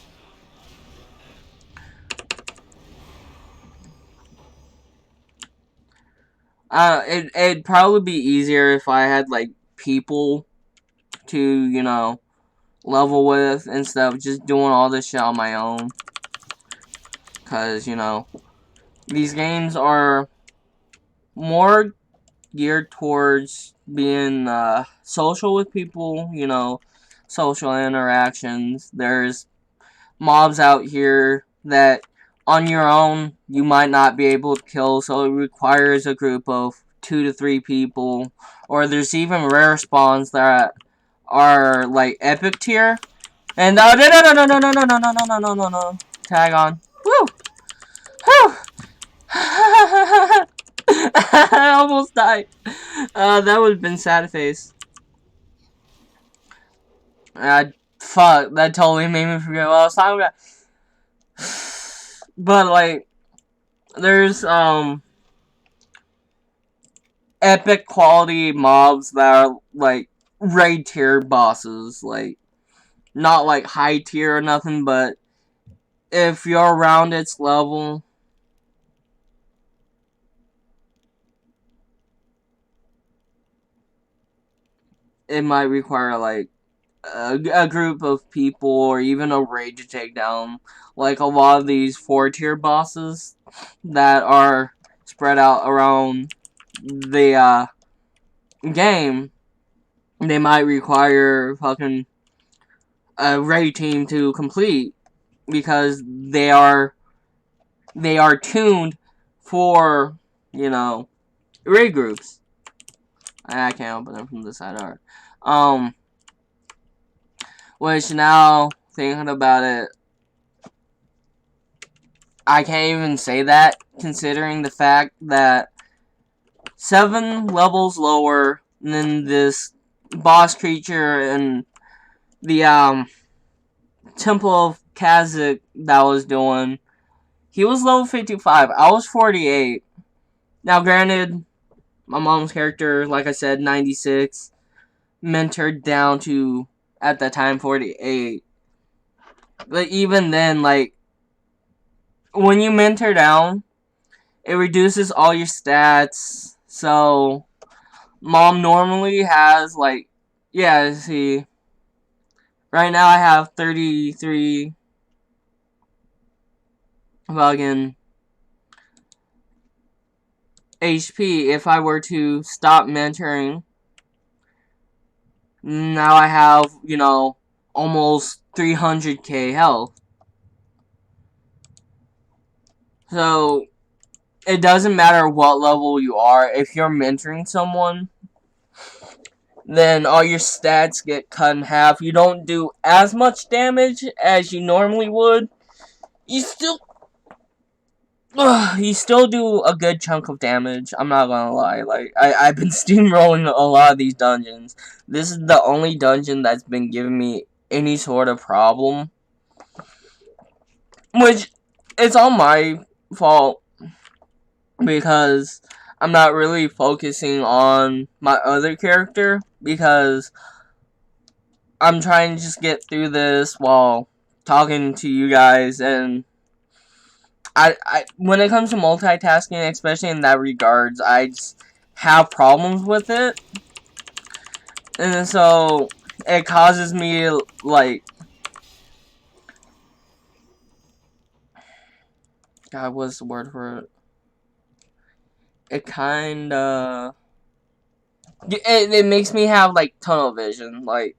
It'd probably be easier if I had, like, people to, you know, level with instead of just doing all this shit on my own. Because, you know, these games are more geared towards being social with people, you know, social interactions. There's mobs out here that on your own you might not be able to kill, so it requires a group of 2 to 3 people. Or there's even rare spawns that are like epic tier. And no, tag on. Woo! Whew! I almost died. That would have been sad face. Fuck, that totally made me forget what I was talking about. But, like, there's, epic quality mobs that are, like, raid tier bosses. Like, not, like, high tier or nothing, but if you're around its level, it might require, like, a group of people or even a raid to take down. Like, a lot of these 4-tier bosses that are spread out around the game, they might require fucking a raid team to complete because they are tuned for, you know, raid groups. I can't open them from the side art. Which now, thinking about it, I can't even say that, considering the fact that 7 levels lower than this boss creature and the Temple of Kazakh that I was doing, he was level 55. I was 48. Now, granted, my mom's character, like I said, 96, mentored down to, at that time, 48. But even then, like, when you mentor down, it reduces all your stats. So, mom normally has, like, yeah, see, right now I have 33 fucking HP. If I were to stop mentoring, now I have, you know, almost 300k health. So, it doesn't matter what level you are. If you're mentoring someone, then all your stats get cut in half. You don't do as much damage as you normally would. You still do a good chunk of damage. I'm not gonna lie. Like, I've been steamrolling a lot of these dungeons. This is the only dungeon that's been giving me any sort of problem. Which, it's all my fault. Because I'm not really focusing on my other character. Because I'm trying to just get through this while talking to you guys. And when it comes to multitasking, especially in that regards, I just have problems with it. And so it causes me, like, God, what's the word for it? It kinda... It makes me have, like, tunnel vision. Like,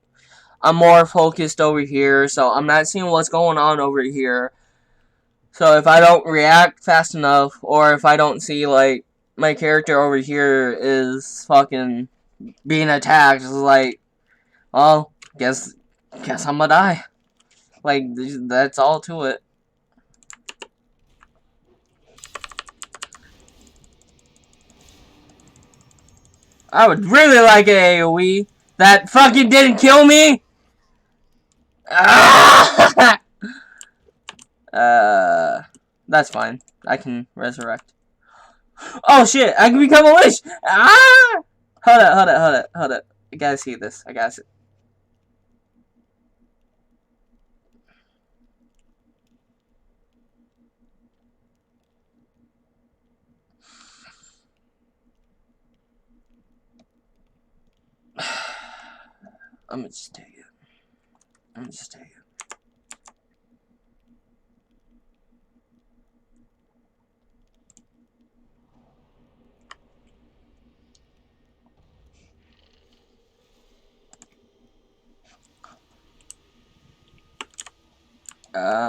I'm more focused over here, so I'm not seeing what's going on over here. So if I don't react fast enough, or if I don't see, like, my character over here is fucking being attacked, it's like, well, guess I'm gonna die. Like, that's all to it. I would really like an AoE that fucking didn't kill me. That's fine. I can resurrect. Oh shit! I can become a witch. Hold up. I gotta see this. I gotta see. I'm gonna just take it.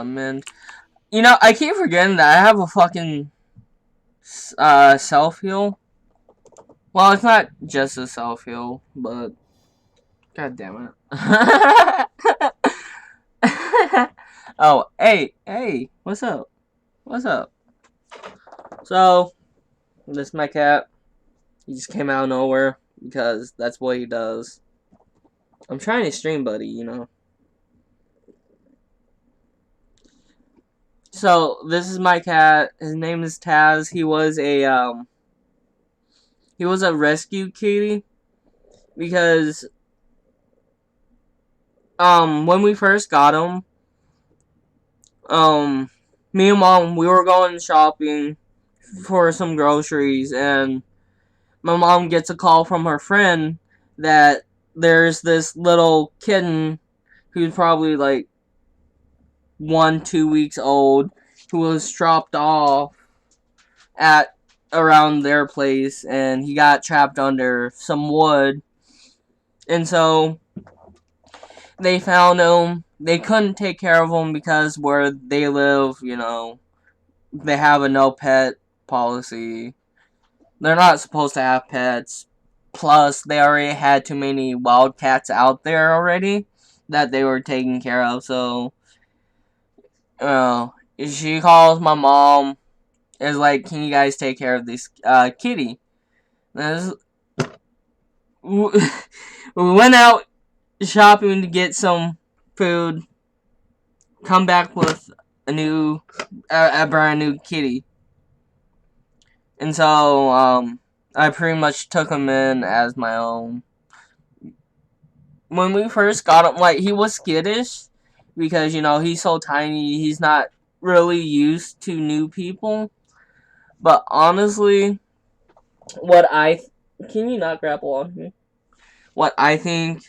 And you know, I keep forgetting that I have a fucking self heal. Well, it's not just a self heal, but god damn it. Oh, hey, what's up? So, this is my cat. He just came out of nowhere because that's what he does. I'm trying to stream, buddy, you know. So, this is my cat. His name is Taz. He was a rescue kitty because when we first got him, me and mom, we were going shopping for some groceries, and my mom gets a call from her friend that there's this little kitten who's probably like 1-2 weeks old who was dropped off at around their place, and he got trapped under some wood. And so they found him. They couldn't take care of him because where they live, you know, they have a no pet policy. They're not supposed to have pets. Plus, they already had too many wild cats out there already that they were taking care of. So, she calls my mom. Is like, can you guys take care of this kitty? We went out shopping to get some food. Come back with a brand new kitty. And so, I pretty much took him in as my own. When we first got him, like, he was skittish because, you know, he's so tiny. He's not really used to new people. But honestly, can you not grapple on me? What I think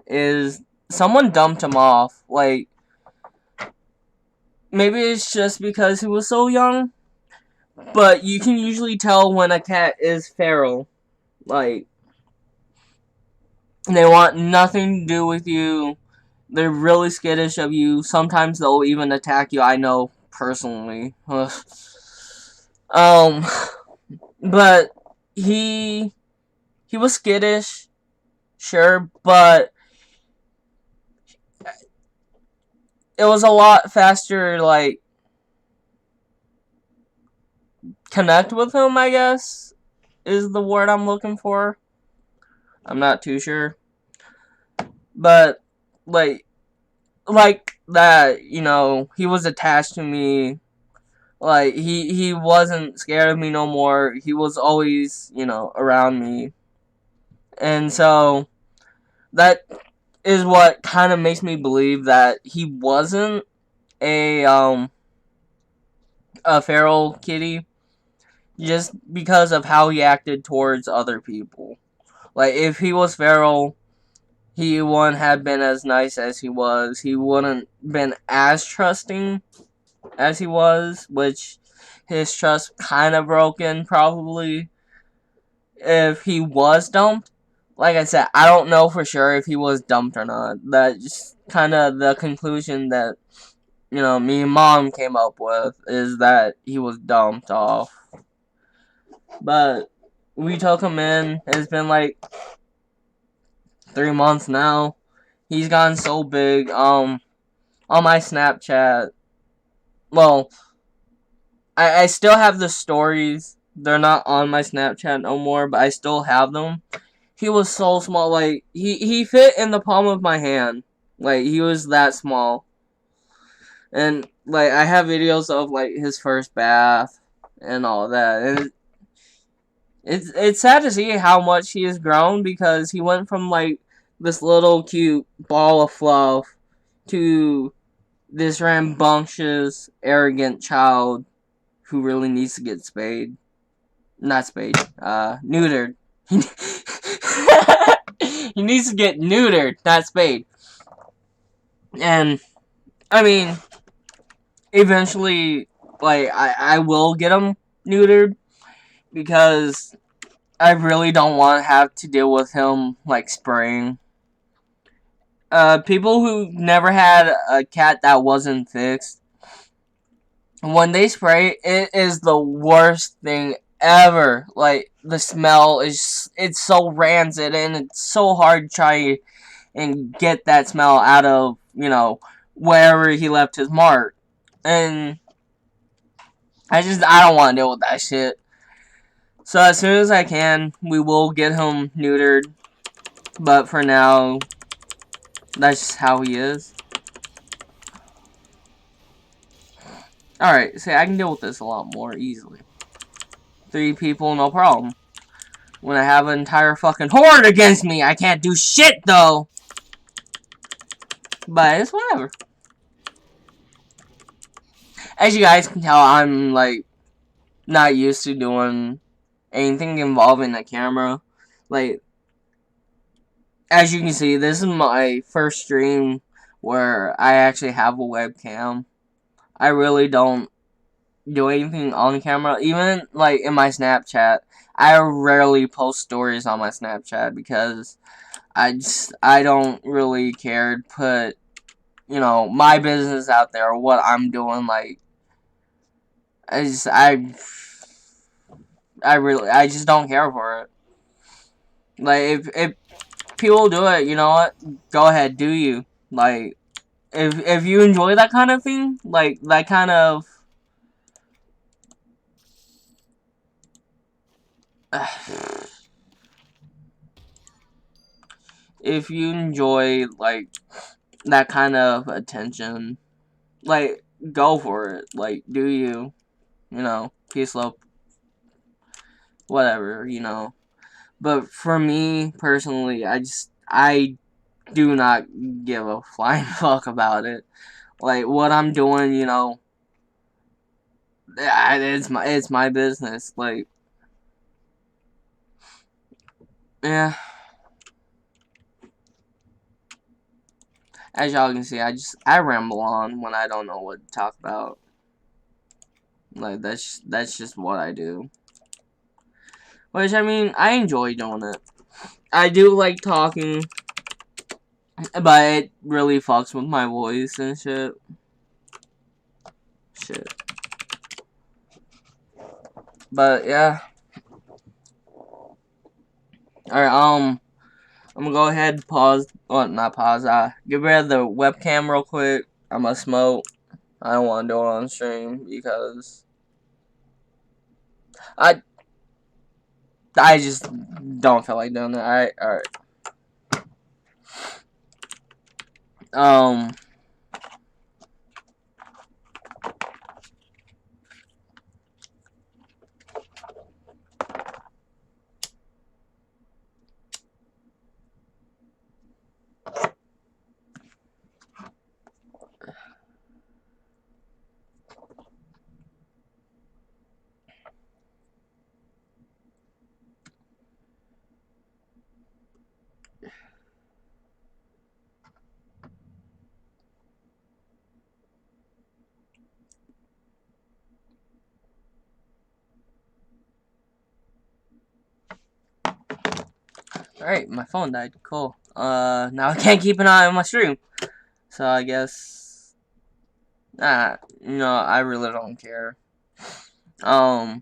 is someone dumped him off. Like, maybe it's just because he was so young, but you can usually tell when a cat is feral. Like, they want nothing to do with you. They're really skittish of you. Sometimes they'll even attack you. I know personally. But he was skittish, sure, but it was a lot faster, like, connect with him, I guess, is the word I'm looking for. I'm not too sure. But, like that, you know, he was attached to me. Like, he wasn't scared of me no more. He was always, you know, around me. And so, that is what kind of makes me believe that he wasn't a feral kitty. Just because of how he acted towards other people. Like, if he was feral, he wouldn't have been as nice as he was. He wouldn't been as trusting as he was, which his trust kind of broken, probably, if he was dumped. Like I said, I don't know for sure if he was dumped or not. That's just kind of the conclusion that, me and Mom came up with, is that he was dumped off. But we took him in. It's been like 3 months now. He's gotten so big. On my Snapchat, well, I still have the stories. They're not on my Snapchat no more, but I still have them. He was so small, like, he fit in the palm of my hand. Like, he was that small. And, like, I have videos of, like, his first bath and all that. And it's sad to see how much he has grown, because he went from, like, this little cute ball of fluff to this rambunctious, arrogant child who really needs to get spayed. Not spayed, neutered. He needs to get neutered, not spayed. And, I mean, eventually, like, I will get him neutered, because I really don't want to have to deal with him, like, spraying. People who never had a cat that wasn't fixed, when they spray, it is the worst thing ever. Like, the smell it's so rancid, and it's so hard to try and get that smell out of, wherever he left his mark. And I don't want to deal with that shit. So as soon as I can, we will get him neutered. But for now, that's just how he is. Alright, see, I can deal with this a lot more easily. 3 people, no problem. When I have an entire fucking horde against me, I can't do shit, though. But it's whatever. As you guys can tell, I'm, like, not used to doing anything involving the camera. Like, as you can see, this is my first stream where I actually have a webcam. I really don't do anything on camera. Even, like, in my Snapchat, I rarely post stories on my Snapchat, because I don't really care to put, my business out there, or what I'm doing. Like, I just don't care for it. Like, if people do it, you know what? Go ahead, do you. Like, if you enjoy that kind of thing, like, that kind of... if you enjoy, like, that kind of attention, like, go for it. Like, do you. Peace, love, whatever, But for me, personally, I do not give a flying fuck about it. Like, what I'm doing, it's my business. Like, yeah. As y'all can see, I ramble on when I don't know what to talk about. Like, that's just what I do. Which, I mean, I enjoy doing it. I do like talking, but it really fucks with my voice and shit. But, yeah. Alright, I'm gonna go ahead and pause. Well, not pause. Get rid of the webcam real quick. I'm gonna smoke. I don't want to do it on stream, because I just don't feel like doing that. Alright. Alright, my phone died. Cool. Now I can't keep an eye on my stream. So I guess... no, I really don't care. If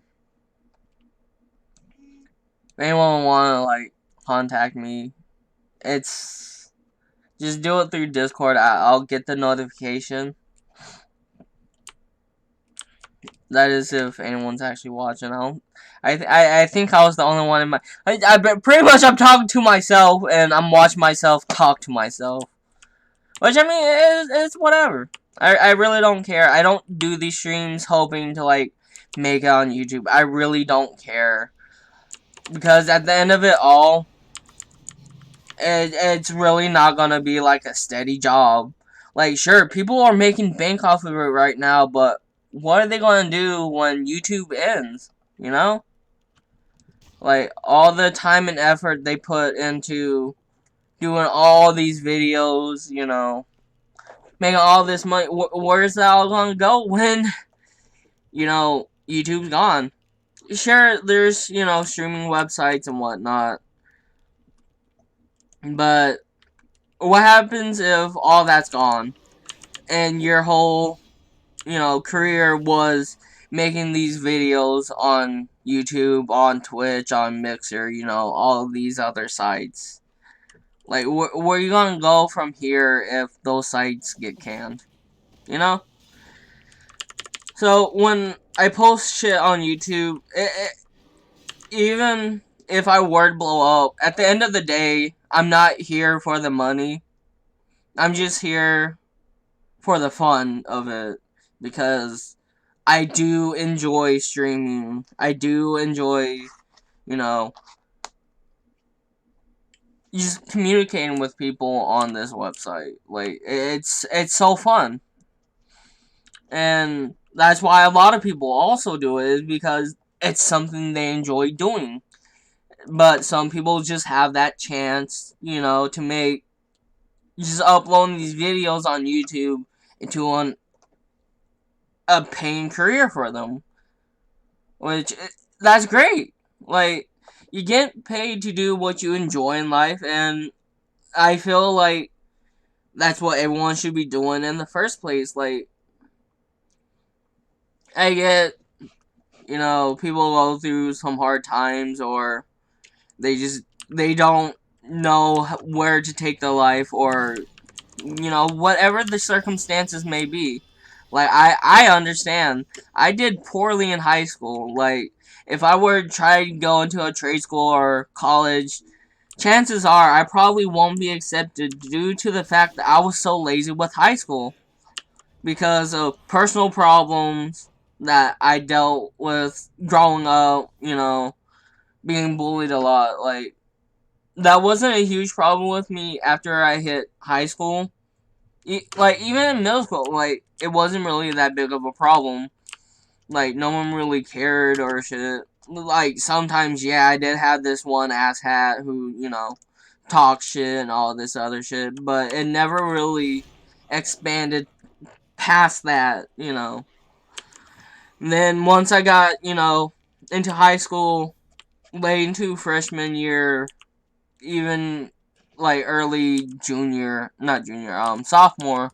anyone wanna, like, contact me, it's... just do it through Discord. I'll get the notification. That is if anyone's actually watching. I think I was the only one in my... pretty much I'm talking to myself, and I'm watching myself talk to myself. Which, I mean, it's whatever. I really don't care. I don't do these streams hoping to, like, make it on YouTube. I really don't care. Because at the end of it all, it's really not gonna be, like, a steady job. Like, sure, people are making bank off of it right now, but what are they gonna do when YouTube ends? You know? Like, all the time and effort they put into doing all these videos, you know, making all this money, where's that all gonna go when, you know, YouTube's gone? Sure, there's, you know, streaming websites and whatnot, but what happens if all that's gone and your whole, you know, career was making these videos on YouTube, on Twitch, on Mixer, you know, all of these other sites? Like, where are you gonna go from here if those sites get canned? You know? So, when I post shit on YouTube, even if I were to blow up, at the end of the day, I'm not here for the money. I'm just here for the fun of it. Because I do enjoy streaming. I do enjoy, you know, just communicating with people on this website. Like, it's so fun. And that's why a lot of people also do it, is because it's something they enjoy doing. But some people just have that chance, you know, to make, just uploading these videos on YouTube into a paying career for them. Which, that's great. Like, you get paid to do what you enjoy in life, and I feel like that's what everyone should be doing in the first place. Like, I get, you know, people go through some hard times, or they don't know where to take their life, or, you know, whatever the circumstances may be. Like, I understand. I did poorly in high school. Like, if I were to try to go into a trade school or college, chances are I probably won't be accepted due to the fact that I was so lazy with high school. Because of personal problems that I dealt with growing up, you know, being bullied a lot. Like, that wasn't a huge problem with me after I hit high school. Like, even in middle school, like, it wasn't really that big of a problem. Like, no one really cared or shit. Like, sometimes, yeah, I did have this one asshat who, you know, talked shit and all this other shit, but it never really expanded past that, you know. And then once I got, you know, into high school, late into freshman year, even like early sophomore,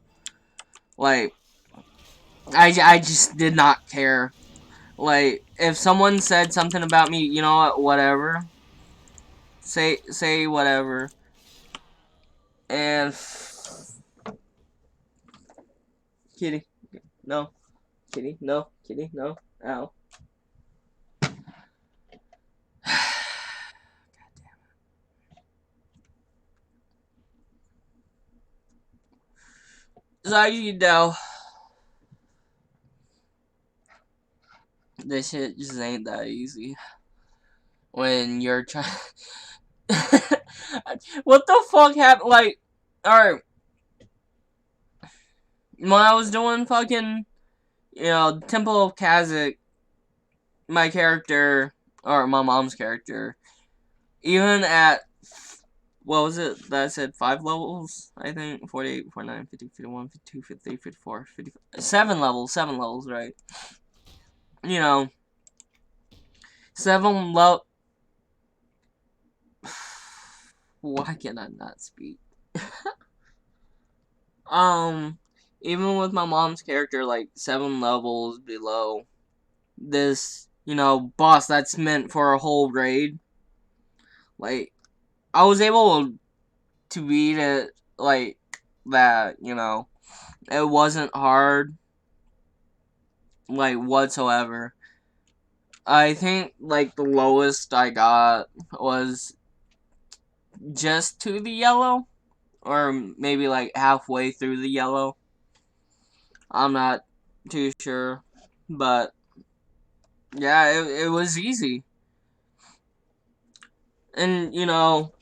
like, I just did not care. Like, if someone said something about me, you know what, whatever. Say whatever. And kitty, no. Kitty, no. Kitty, no. Ow. So you know, this shit just ain't that easy. When you're trying... What the fuck happened? Like, alright. When I was doing fucking, you know, Temple of Kazakh, my character, or my mom's character, even at, what was it that I said, 5 levels, I think, 48, 49, 50, 51, 52, 53, 54, 55, 7 levels, right? You know, 7 levels, Why can I not speak? Even with my mom's character like 7 levels below this, boss that's meant for a whole raid, like, I was able to beat it like that, It wasn't hard, like, whatsoever. I think, like, the lowest I got was just to the yellow, or maybe, like, halfway through the yellow. I'm not too sure, but, yeah, it was easy. And,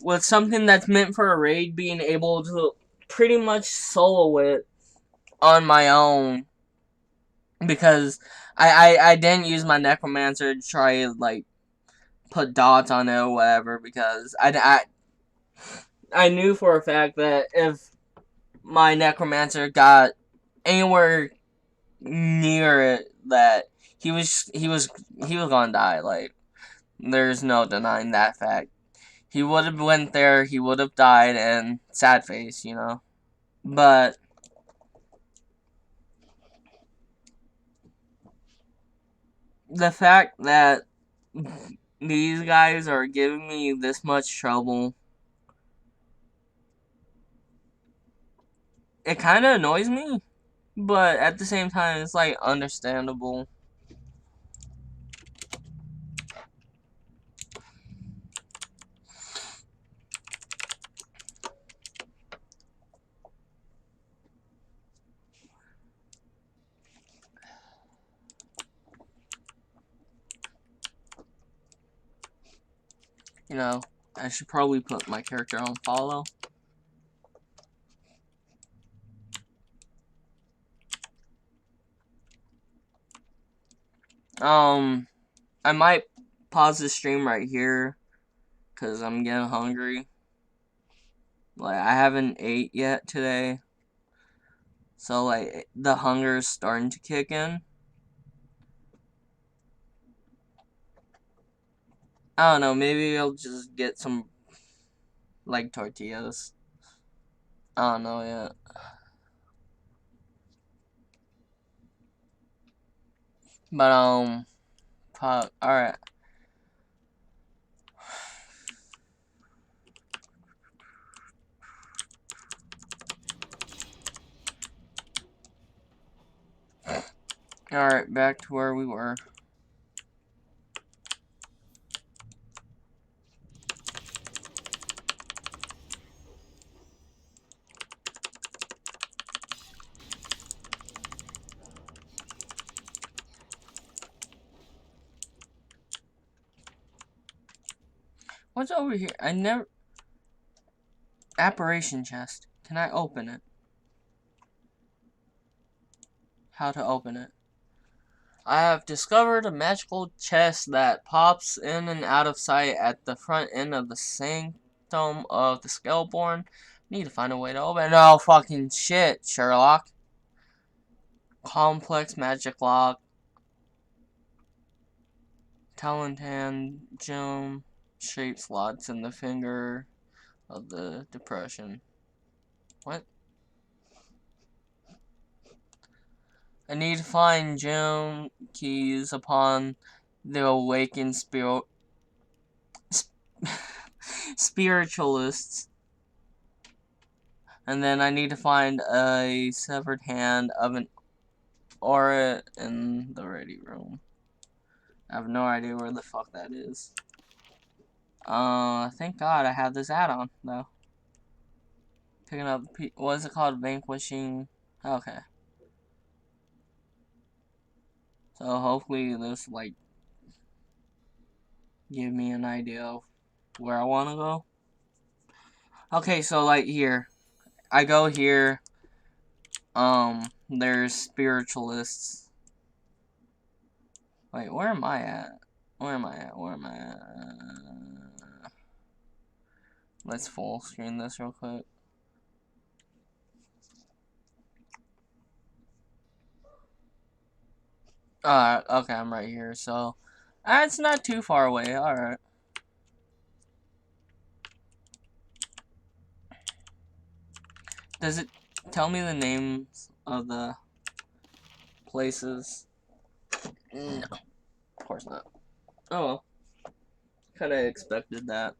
with something that's meant for a raid, being able to pretty much solo it on my own, because I didn't use my necromancer to try, like, put dots on it or whatever, because I knew for a fact that if my necromancer got anywhere near it, that he was gonna die. Like, there's no denying that fact. He would have went there, he would have died, and sad face, But the fact that these guys are giving me this much trouble, it kind of annoys me, but at the same time, it's like understandable. I should probably put my character on follow. I might pause the stream right here, because I'm getting hungry. Like, I haven't ate yet today. So, like, the hunger is starting to kick in. I don't know, maybe I'll just get some, like, tortillas. I don't know yet. But, fuck, alright. Alright, back to where we were. What's over here? Apparition chest. Can I open it? How to open it? I have discovered a magical chest that pops in and out of sight at the front end of the sanctum of the Scaleborn. Need to find a way to open it. No fucking shit, Sherlock. Complex magic lock. Talentan gem. Shape slots in the finger of the depression. What? I need to find gem keys upon the awakened spiritualists. And then I need to find a severed hand of an aura in the ready room. I have no idea where the fuck that is. Thank God I have this add-on, though. Picking up, what is it called? Vanquishing. Okay. So hopefully this, like, give me an idea of where I want to go. Okay, so, like, here. I go here. There's spiritualists. Wait, where am I at? Where am I at? Where am I at? Let's full screen this real quick. Okay, I'm right here, so it's not too far away, alright. Does it tell me the names of the places? No, of course not. Oh well. Kinda expected that.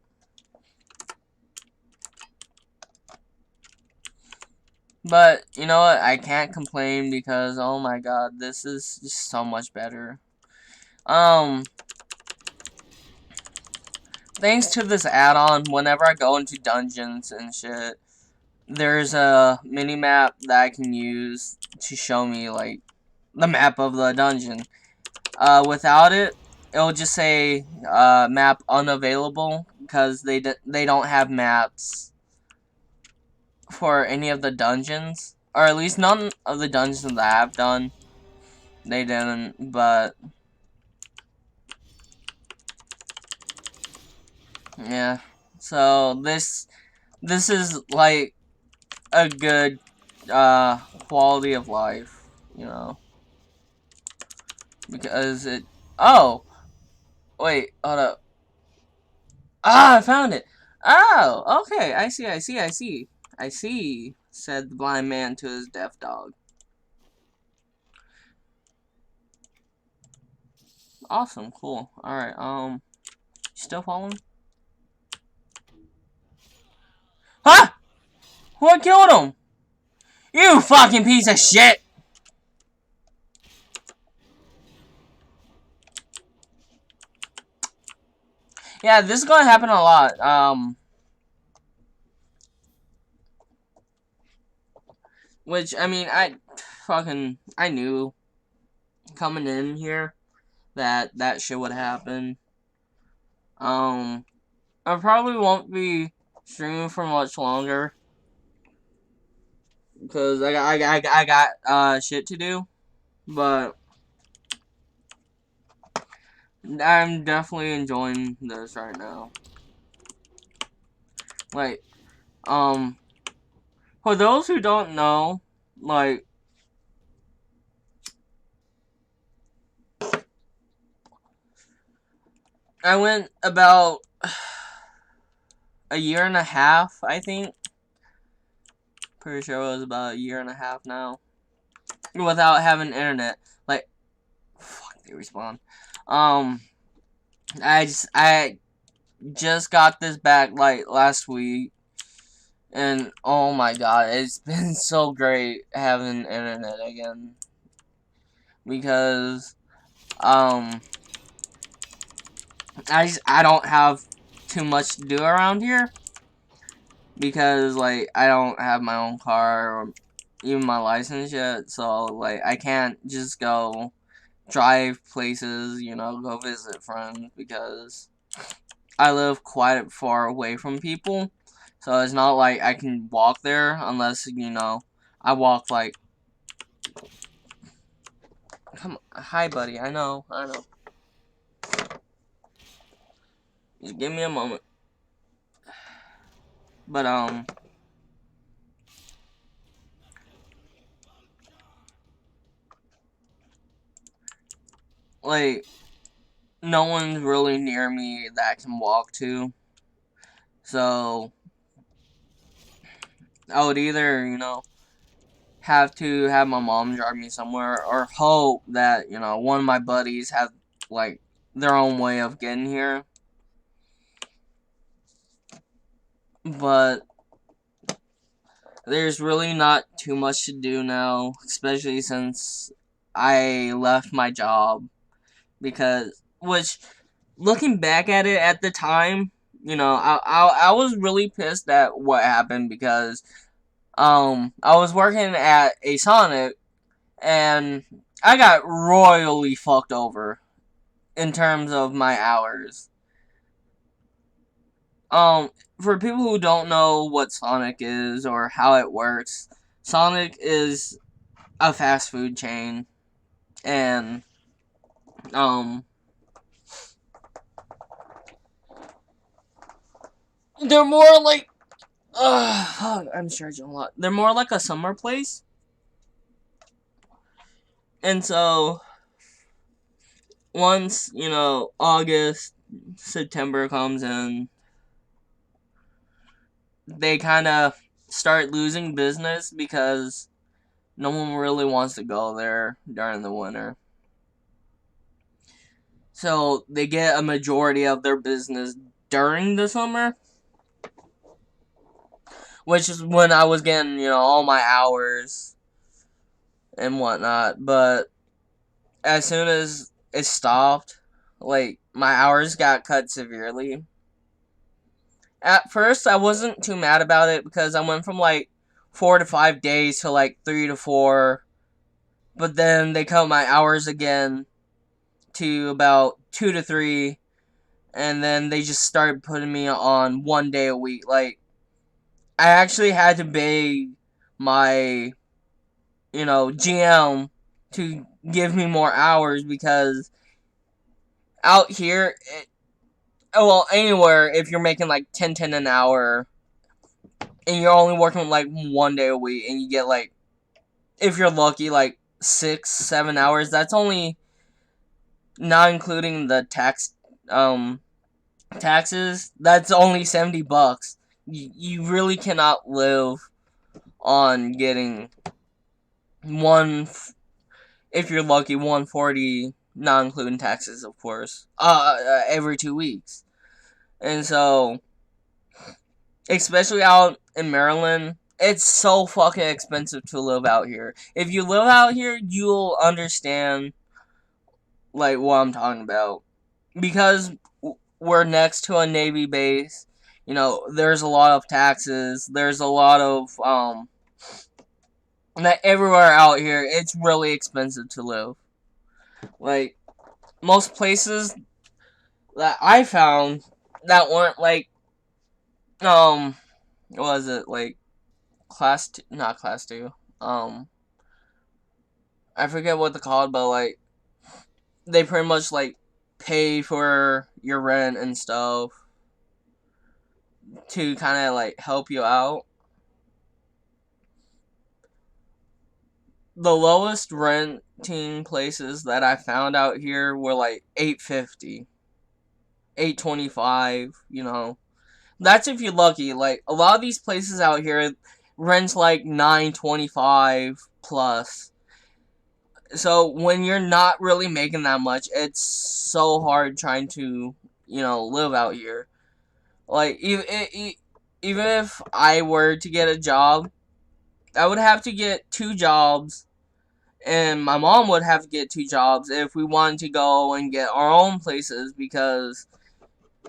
But, you know what? I can't complain because, oh my god, this is just so much better. Thanks to this add-on, whenever I go into dungeons and shit, there's a mini-map that I can use to show me, like, the map of the dungeon. Without it, it'll just say, map unavailable, because they don't have maps for any of the dungeons, or at least none of the dungeons that I've done. They didn't, but yeah. So this is like a good quality of life, you know, because it. Oh, wait, hold up. Ah, I found it. Oh, okay. I see. I see, said the blind man to his deaf dog. Awesome, cool. Alright, still following? Huh? What killed him? You fucking piece of shit! Yeah, this is gonna happen a lot. Which, I mean, I knew coming in here that shit would happen. I probably won't be streaming for much longer because I got shit to do, but I'm definitely enjoying this right now. Like, for those who don't know, like, I went about a year and a half, I think. Pretty sure it was about a year and a half now. Without having internet. Like, fuck, they respawn. I just got this back, like, last week. And, oh my god, it's been so great having internet again. Because, I don't have too much to do around here. Because, like, I don't have my own car or even my license yet. So, like, I can't just go drive places, you know, go visit friends. Because I live quite far away from people. So, it's not like I can walk there unless, you know, I walk, like... Come on. Hi, buddy. I know. Just give me a moment. But, like, no one's really near me that I can walk to. So, I would either, you know, have to have my mom drive me somewhere or hope that, you know, one of my buddies have, like, their own way of getting here. But there's really not too much to do now, especially since I left my job. Because, which, looking back at it at the time, you know, I was really pissed at what happened because, I was working at a Sonic, and I got royally fucked over in terms of my hours. For people who don't know what Sonic is or how it works, Sonic is a fast food chain, and, they're more like, I'm charging a lot. They're more like a summer place. And so, once, you know, August, September comes in, they kind of start losing business because no one really wants to go there during the winter. So they get a majority of their business during the summer, which is when I was getting, all my hours and whatnot. But as soon as it stopped, like, my hours got cut severely. At first, I wasn't too mad about it because I went from, like, 4 to 5 days to, like, 3 to 4. But then they cut my hours again to about 2 to 3. And then they just started putting me on 1 day a week. Like, I actually had to beg my, GM to give me more hours because out here, anywhere, if you're making like 10 an hour and you're only working like 1 day a week and you get like, if you're lucky, like 6-7 hours, that's only not including the taxes, that's only $70. You really cannot live on getting if you're lucky, 140, not including taxes, of course, every 2 weeks. And so, especially out in Maryland, it's so fucking expensive to live out here. If you live out here, you'll understand, like, what I'm talking about. Because we're next to a Navy base, there's a lot of taxes, there's a lot of, everywhere out here, it's really expensive to live. Like, most places that I found that weren't, like, what was it, like, not class 2, I forget what they're called, but, like, they pretty much, like, pay for your rent and stuff to kind of, like, help you out. The lowest renting places that I found out here were, like, $850, $825, That's if you're lucky. Like, a lot of these places out here rent like $925 plus. So when you're not really making that much, it's so hard trying to, live out here. Like, even if I were to get a job, I would have to get 2 jobs, and my mom would have to get 2 jobs if we wanted to go and get our own places, because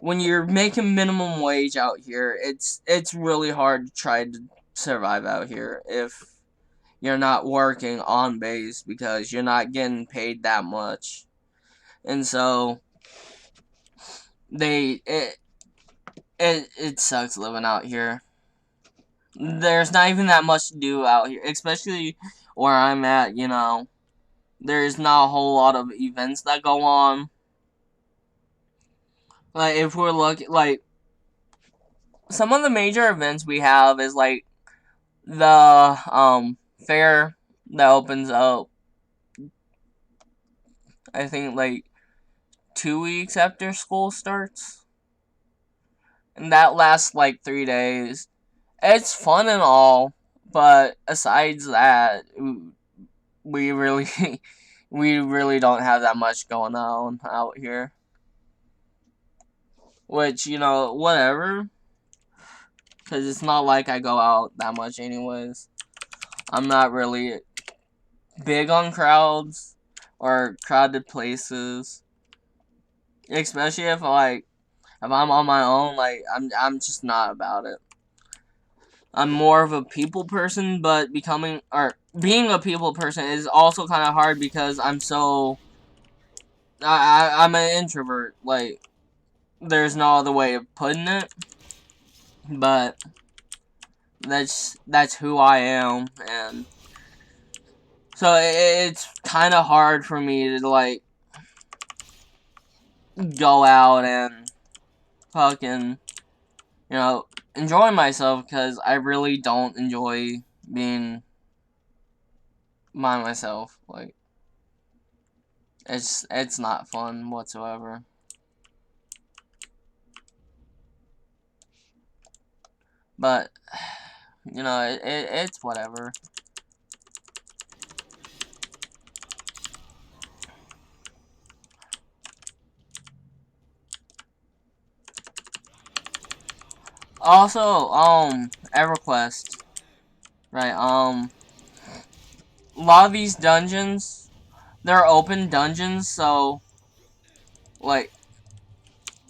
when you're making minimum wage out here, it's really hard to try to survive out here if you're not working on base because you're not getting paid that much. And so it sucks living out here. There's not even that much to do out here, especially where I'm at, There's not a whole lot of events that go on. Like, if we're looking, like, some of the major events we have is, like, the fair that opens up, I think, like, 2 weeks after school starts, and that lasts like 3 days. It's fun and all, but besides that, we really we really don't have that much going on out here, which, whatever, because it's not like I go out that much anyways. I'm not really big on crowds or crowded places, especially if I'm on my own. Like, I'm just not about it. I'm more of a people person, but being a people person is also kind of hard because I'm an introvert. Like, there's no other way of putting it, but that's who I am, and so it's kind of hard for me to, like, go out and fucking, enjoy myself, because I really don't enjoy being by myself. Like, it's not fun whatsoever. But You know, it's whatever. Also, EverQuest, right? A lot of these dungeons, they're open dungeons, so like,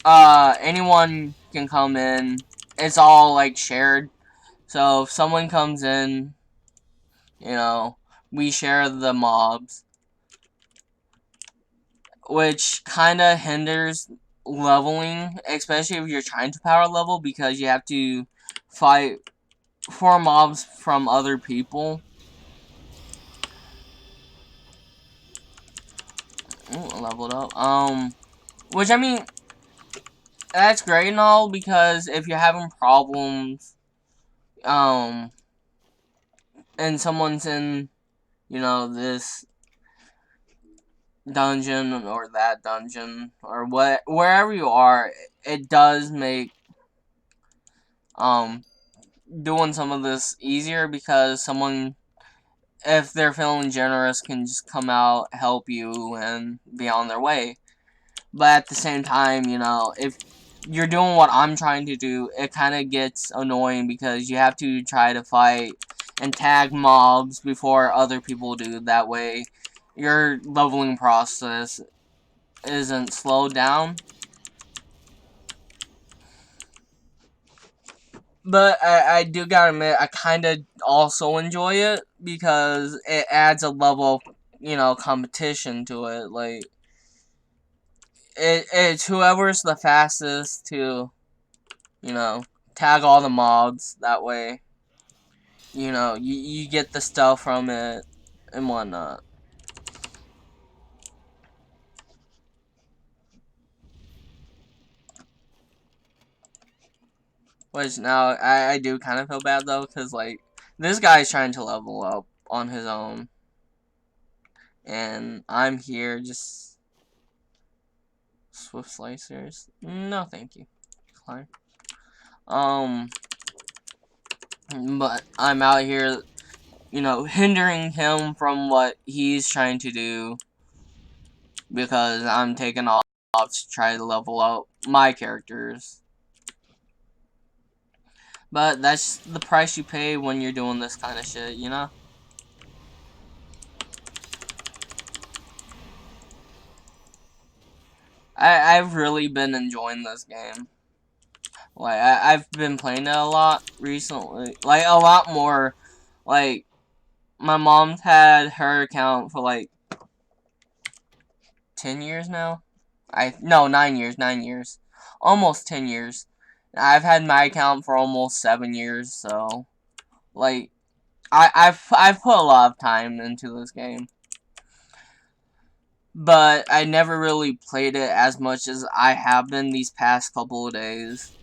anyone can come in. It's all like shared. So if someone comes in, you know, we share the mobs, which kind of hinders leveling, especially if you're trying to power level, because you have to fight 4 mobs from other people. Ooh, leveled up. Which, I mean, that's great and all, because if you're having problems, and someone's in, you know, this dungeon or that dungeon or wherever you are, it does make doing some of this easier, because someone, if they're feeling generous, can just come out, help you, and be on their way. But at the same time, you know, if you're doing what I'm trying to do, it kind of gets annoying, because you have to try to fight and tag mobs before other people do. That way, your leveling process isn't slowed down. But I do gotta admit, I kind of also enjoy it, because it adds a level of, you know, competition to it. Like, it's whoever's the fastest to, you know, tag all the mobs. That way, you know, you get the stuff from it and whatnot. Which now, I do kind of feel bad, though, because, like, this guy's trying to level up on his own. And I'm here just... Swift slicers? No, thank you. Decline. But I'm out here, you know, hindering him from what he's trying to do, because I'm taking off to try to level up my characters. But that's the price you pay when you're doing this kind of shit, you know? I've really been enjoying this game. Like, I've been playing it a lot recently. Like, a lot more. Like, my mom's had her account for, like, 10 years now? No, 9 years, 9 years. Almost 10 years. I've had my account for almost 7 years, so... Like, I've put a lot of time into this game. But I never really played it as much as I have been these past couple of days.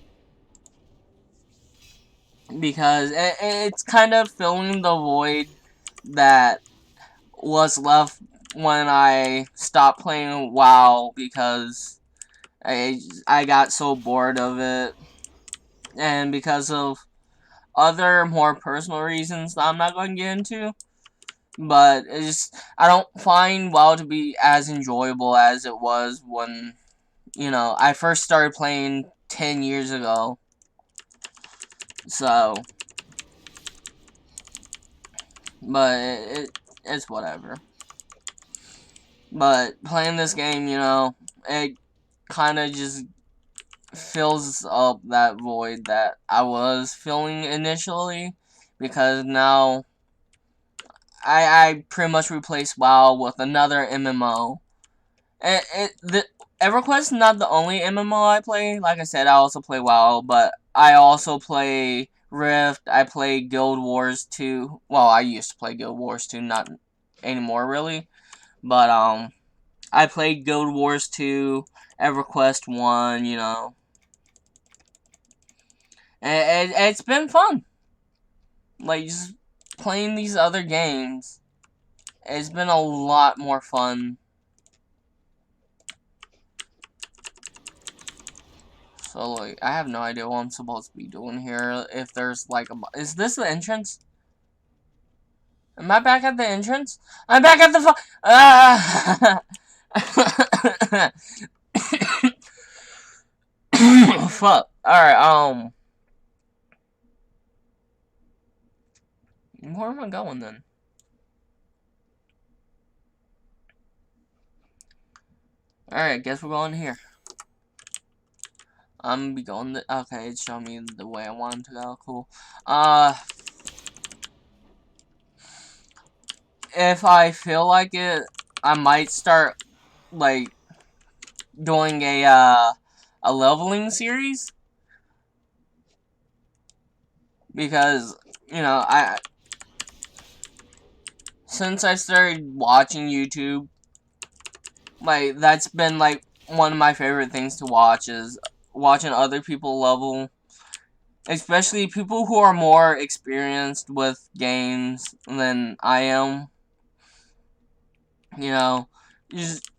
Because it's kind of filling the void that was left when I stopped playing WoW, because I got so bored of it. And because of other more personal reasons that I'm not going to get into. But it's just, I don't find WoW to be as enjoyable as it was when, you know, I first started playing 10 years ago. So, but it's whatever. But playing this game, you know, it kind of just fills up that void that I was feeling initially, because now I pretty much replaced WoW with another MMO. EverQuest is not the only MMO I play. Like I said, I also play WoW, but I also play Rift. I play Guild Wars 2. Well, I used to play Guild Wars 2, not anymore really. But I played Guild Wars 2, EverQuest 1, you know. And it's been fun. Like, just playing these other games. It's been a lot more fun. So, like, I have no idea what I'm supposed to be doing here. If there's, like, is this the entrance? Am I back at the entrance? I'm back at the fuck. Alright, where am I going then? Alright, guess we're going here. I'm gonna be going okay, it's showing me the way I want to go. Cool. If I feel like it, I might start, like, doing a leveling series. Because, you know, since I started watching YouTube, like, that's been, like, one of my favorite things to watch is watching other people level. Especially people who are more experienced with games than I am. You know, just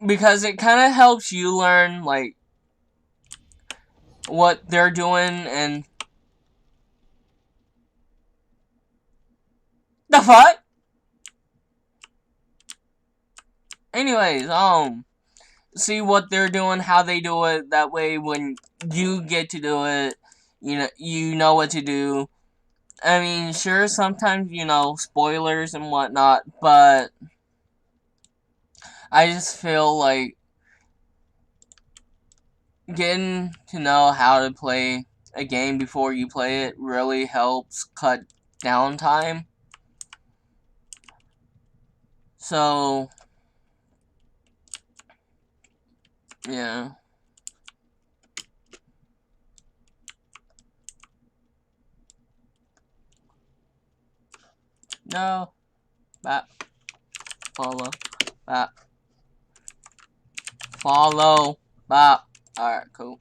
because it kind of helps you learn, like, what they're doing and... The fuck? Anyways, see what they're doing, how they do it. That way, when you get to do it, you know what to do. I mean, sure, sometimes, spoilers and whatnot, but I just feel like getting to know how to play a game before you play it really helps cut down time. So, yeah. No. Back. Follow. Back. Follow. Back. Alright, cool.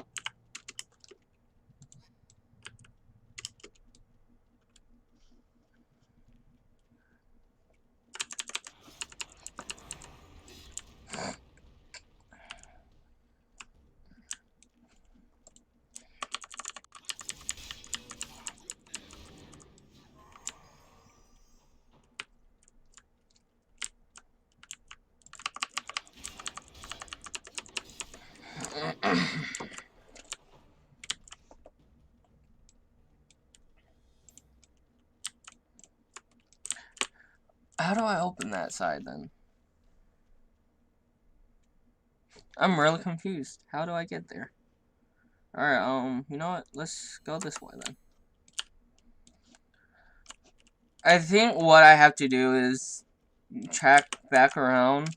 How do I open that side then? I'm really confused. How do I get there? Alright, you know what? Let's go this way then. I think what I have to do is track back around.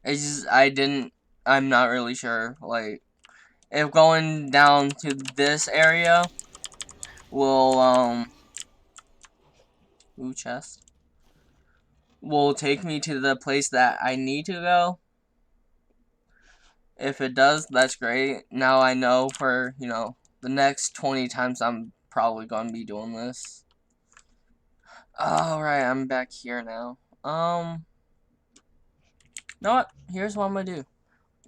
It's just, I'm not really sure. Like, if going down to this area will, ooh, chest, will take me to the place that I need to go. If it does, that's great. Now I know for, the next 20 times I'm probably going to be doing this. Alright, I'm back here now. You know what? Here's what I'm going to do.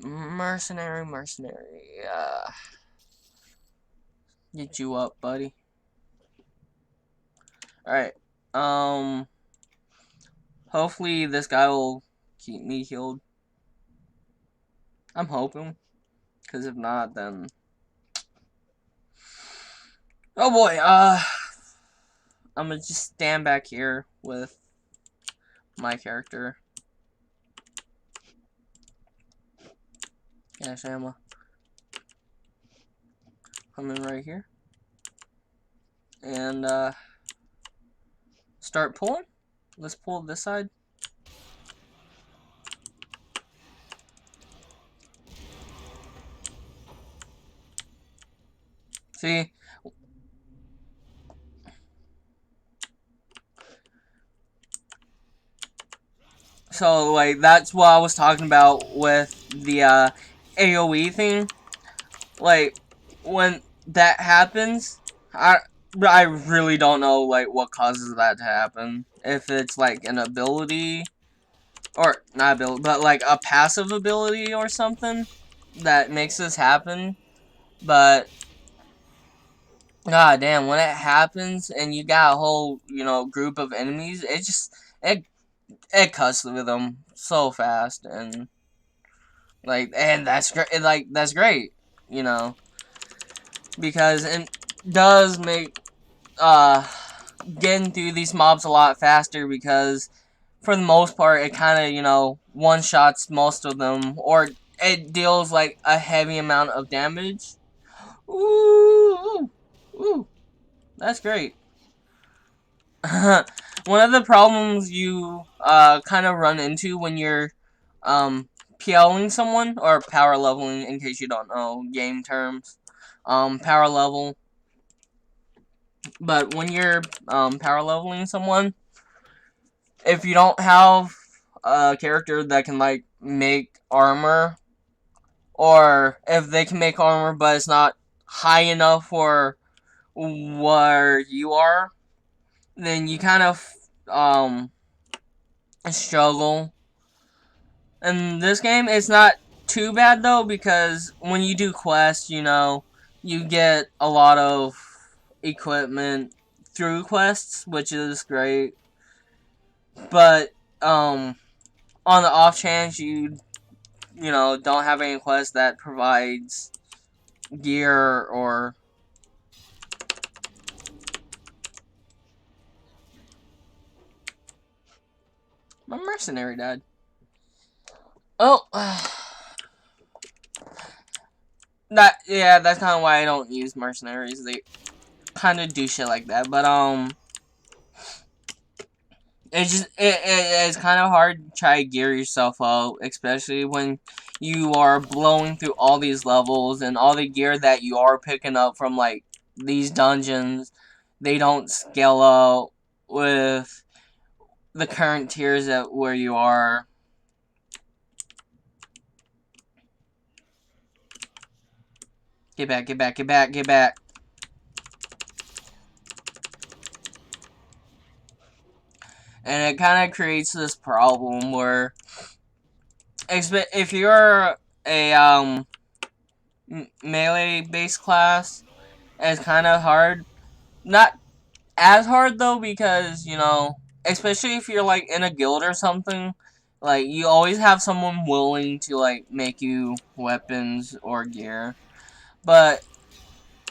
Mercenary. Get you up, buddy. Alright. Hopefully this guy will keep me healed. I'm hoping. Because if not, then... Oh boy, I'm gonna just stand back here with my character. Cash ammo. Come in right here. And, start pulling. Let's pull this side. See? So, like, that's what I was talking about with the, AoE thing. Like, when that happens, I really don't know, like, what causes that to happen. If it's, like, an ability, or, not ability, but, like, a passive ability or something. that makes this happen, but god damn, when it happens and you got a whole, group of enemies, it cuts with them so fast, and that's great. That's great, you know, because it does make getting through these mobs a lot faster, because for the most part it kind of one shots most of them, or it deals like a heavy amount of damage. Ooh, ooh, that's great. One of the problems you kind of run into when you're PLing someone, or power leveling, in case you don't know game terms, power level. But when you're power leveling someone, if you don't have a character that can like make armor, or if they can make armor but it's not high enough for where you are, then you kind of struggle. In this game, it's not too bad though, because when you do quests, you get a lot of equipment through quests, which is great. But on the off chance you don't have any quest that provides gear, or my mercenary died. Oh, that's kind of why I don't use mercenaries. They kind of do shit like that, but it's kind of hard to try to gear yourself up, especially when you are blowing through all these levels, and all the gear that you are picking up from like these dungeons, they don't scale up with the current tiers at where you are. Get back, get back, get back, get back. And it kind of creates this problem where, if you're a melee based class, it's kind of hard. Not as hard though, because especially if you're like in a guild or something, like you always have someone willing to like make you weapons or gear. But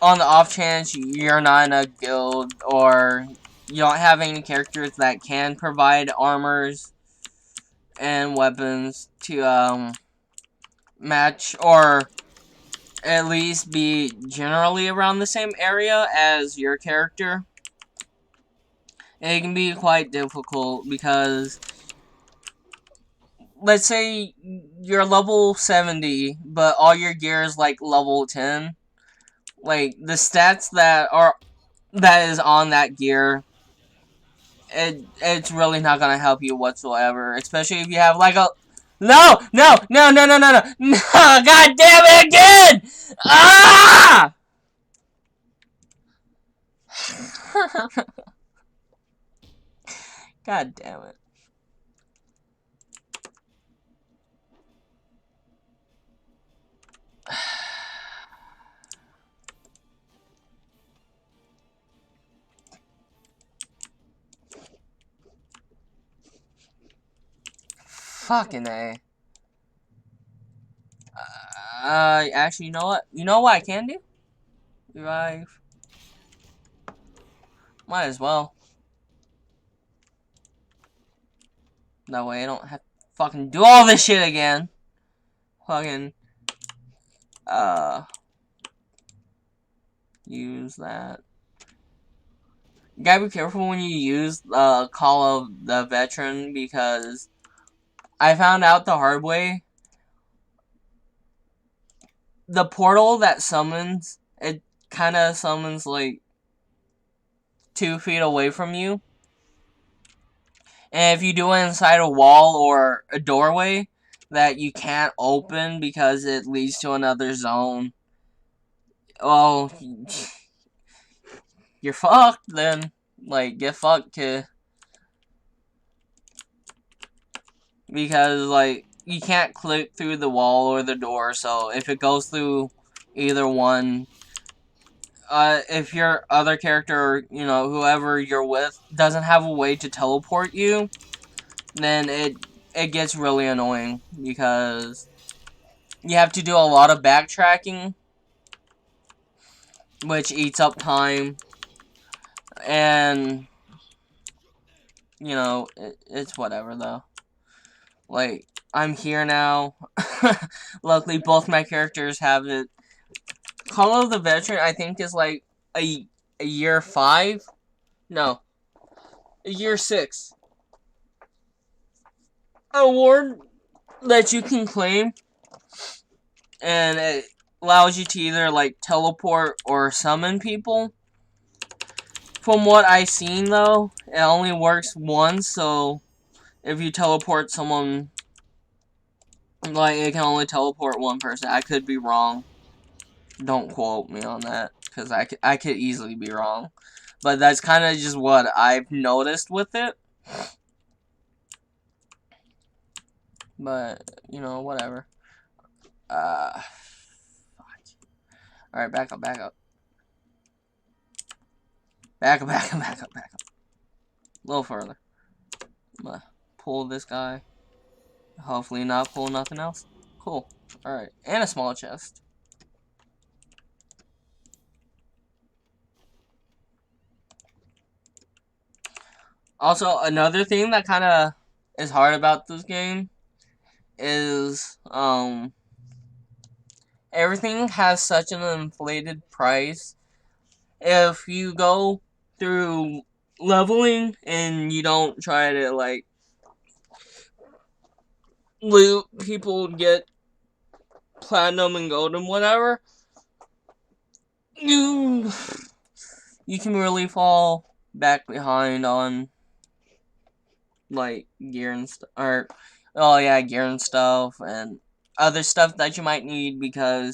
on the off chance you're not in a guild, or you don't have any characters that can provide armors and weapons to match, or at least be generally around the same area as your character, it can be quite difficult, because let's say you're level 70 but all your gear is like level 10. Like the stats that is on that gear, it's really not gonna help you whatsoever, especially if you have like a no, no, no, no, no, no, no, no, god damn it again! Ah! God damn it. Fucking A. Actually, you know what? You know what I can do? Revive. Might as well. That way I don't have to fucking do all this shit again. Fucking, use that. You gotta be careful when you use Call of the Veteran, because I found out the hard way. The portal that summons, it kind of summons like 2 feet away from you. And if you do it inside a wall or a doorway that you can't open because it leads to another zone, well, you're fucked then. Like, get fucked, kid. Because, like, you can't click through the wall or the door, so if it goes through either one, if your other character, you know, whoever you're with, doesn't have a way to teleport you, then it gets really annoying because you have to do a lot of backtracking, which eats up time, and you know, it's whatever though. Like, I'm here now. Luckily, both my characters have it. Call of the Veteran, I think, is like a year 5? No, a year 6 award that you can claim, and it allows you to either like teleport or summon people. From what I've seen though, it only works once, so if you teleport someone, like, it can only teleport one person. I could be wrong. Don't quote me on that, because I could easily be wrong. But that's kind of just what I've noticed with it. But, you know, whatever. Alright, back up. Back up. A little further. I'm gonna pull this guy. Hopefully not pull nothing else. Cool. Alright, and a small chest. Also, another thing that kind of is hard about this game is, everything has such an inflated price. If you go through leveling and you don't try to, like, loot people, get platinum and gold and whatever, you can really fall back behind on, like, gear and stuff, or, oh yeah, gear and stuff, and other stuff that you might need, because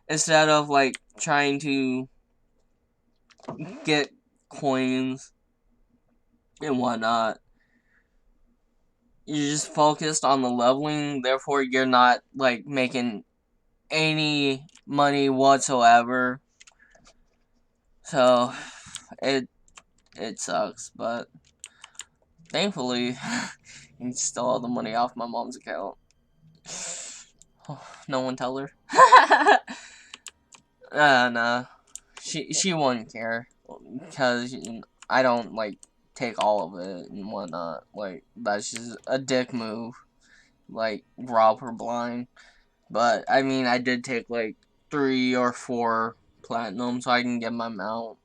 instead of, like, trying to get coins and whatnot, you're just focused on the leveling, therefore you're not, like, making any money whatsoever. So, it sucks, but thankfully, you can steal all the money off my mom's account. No one tell her. Nah. She wouldn't care, because I don't, like, take all of it and whatnot. Like, that's just a dick move. Like, rob her blind. But, I mean, I did take, like, 3 or 4 platinum so I can get my mount.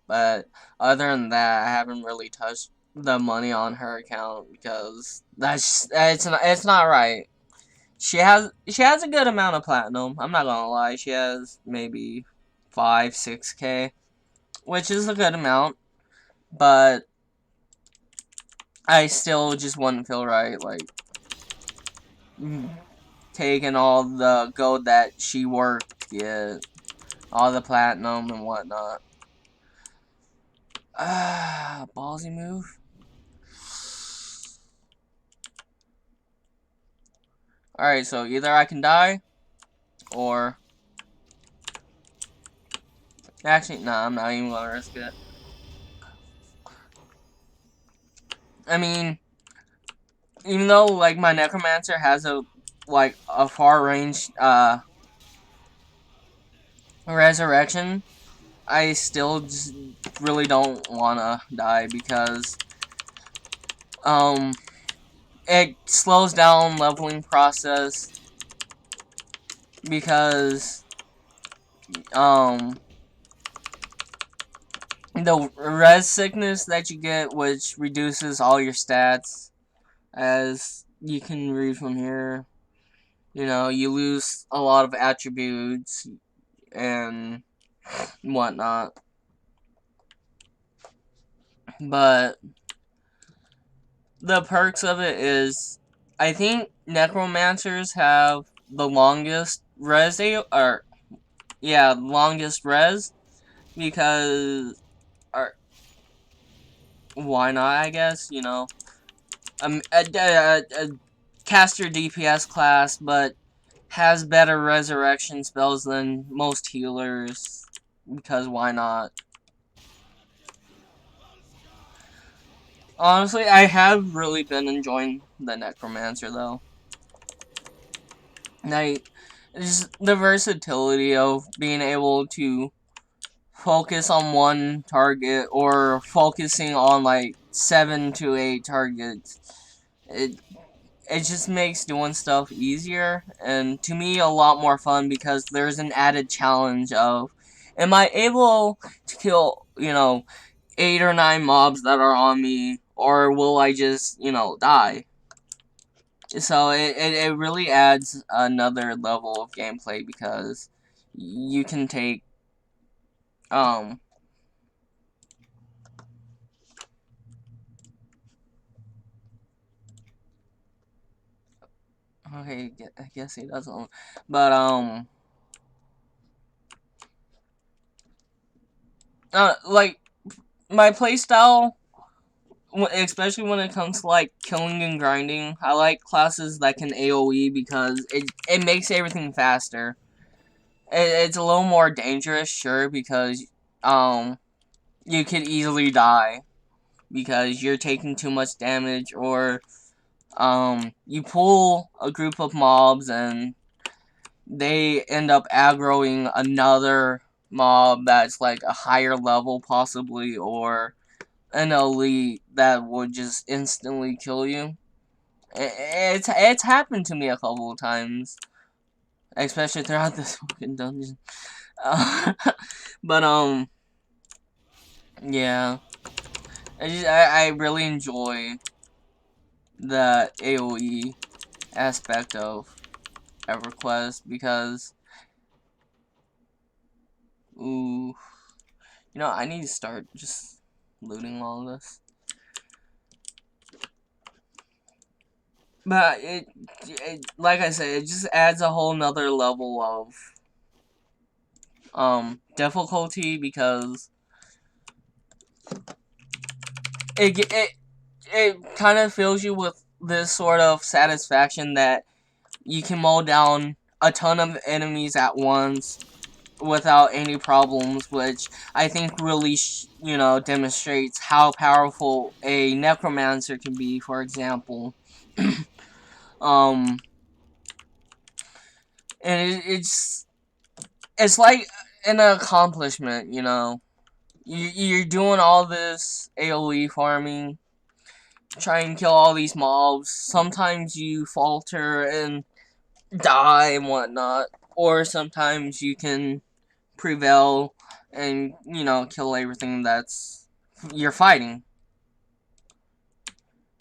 But, other than that, I haven't really touched the money on her account, because it's not right. She has a good amount of platinum. I'm not gonna lie. She has maybe 5-6K, which is a good amount. But I still just wouldn't feel right, like, taking all the gold that she worked to get, all the platinum and whatnot. Ballsy move. Alright, so either I can die, or... Actually, nah, I'm not even gonna risk it. I mean, even though, like, my Necromancer has a far range, resurrection, I still just really don't wanna die, because, it slows down leveling process, because, the res sickness that you get, which reduces all your stats, as you can read from here, you know, you lose a lot of attributes and whatnot. But the perks of it is, I think Necromancers have the longest res, longest res, because, why not, I guess, you know. caster DPS class, but has better resurrection spells than most healers, because why not? Honestly, I have really been enjoying the Necromancer, though. Like, just the versatility of being able to focus on one target or focusing on like 7 to 8 targets. It just makes doing stuff easier, and to me a lot more fun, because there's an added challenge of, am I able to kill, 8 or 9 mobs that are on me, or will I just, die? So it really adds another level of gameplay, because you can take, okay, I guess he doesn't, but, like, my playstyle, especially when it comes to like killing and grinding, I like classes that can AoE, because it makes everything faster. It's a little more dangerous, sure, because you could easily die because you're taking too much damage, or you pull a group of mobs and they end up aggroing another mob that's like a higher level possibly, or an elite that would just instantly kill you. It's happened to me a couple of times, especially throughout this fucking dungeon. Uh, but yeah, I really enjoy the AOE aspect of EverQuest, because ooh, I need to start just looting all of this. But like I said, it just adds a whole nother level of difficulty, because it kind of fills you with this sort of satisfaction that you can mow down a ton of enemies at once without any problems, which I think really demonstrates how powerful a necromancer can be, for example. um and it's like an accomplishment. You're doing all this AoE farming, try and kill all these mobs. Sometimes you falter and die and whatnot, or sometimes you can prevail and kill everything that's you're fighting.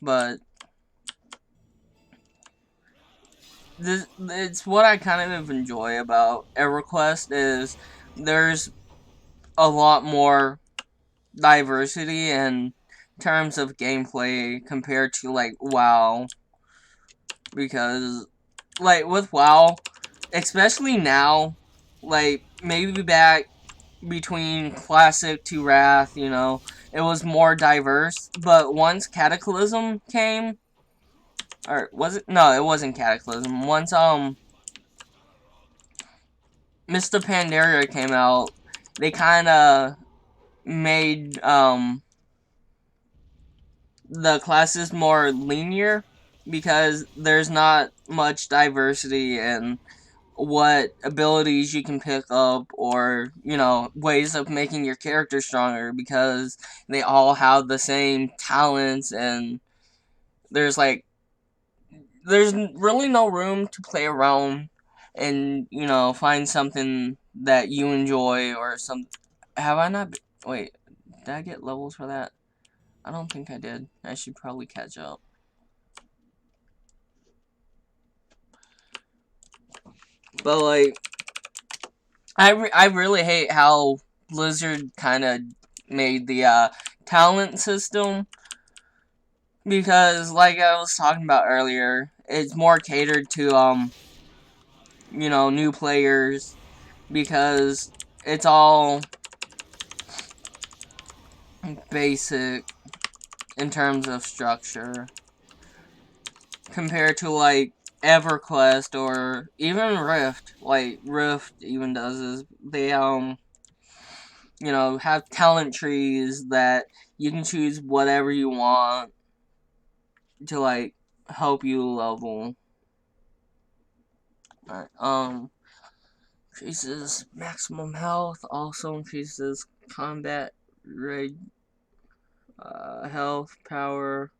But it's what I kind of enjoy about EverQuest is there's a lot more diversity in terms of gameplay compared to like WoW, because like with WoW, especially now, like maybe back between Classic to Wrath, it was more diverse. But once Cataclysm came, or was it? No, it wasn't Cataclysm. Once Mr. Pandaria came out, they kind of made the classes more linear, because there's not much diversity in what abilities you can pick up, or ways of making your character stronger, because they all have the same talents, and there's really no room to play around and find something that you enjoy, or some. Have I not wait, did I get levels for that? I don't think I did. I should probably catch up. But like, I really hate how Blizzard kind of made the talent system, because like I was talking about earlier, it's more catered to new players, because it's all basic in terms of structure. compared to like EverQuest or even Rift. Like Rift even does is they have talent trees that you can choose whatever you want to like help you level. Alright, increases maximum health, also increases combat rate, health, power,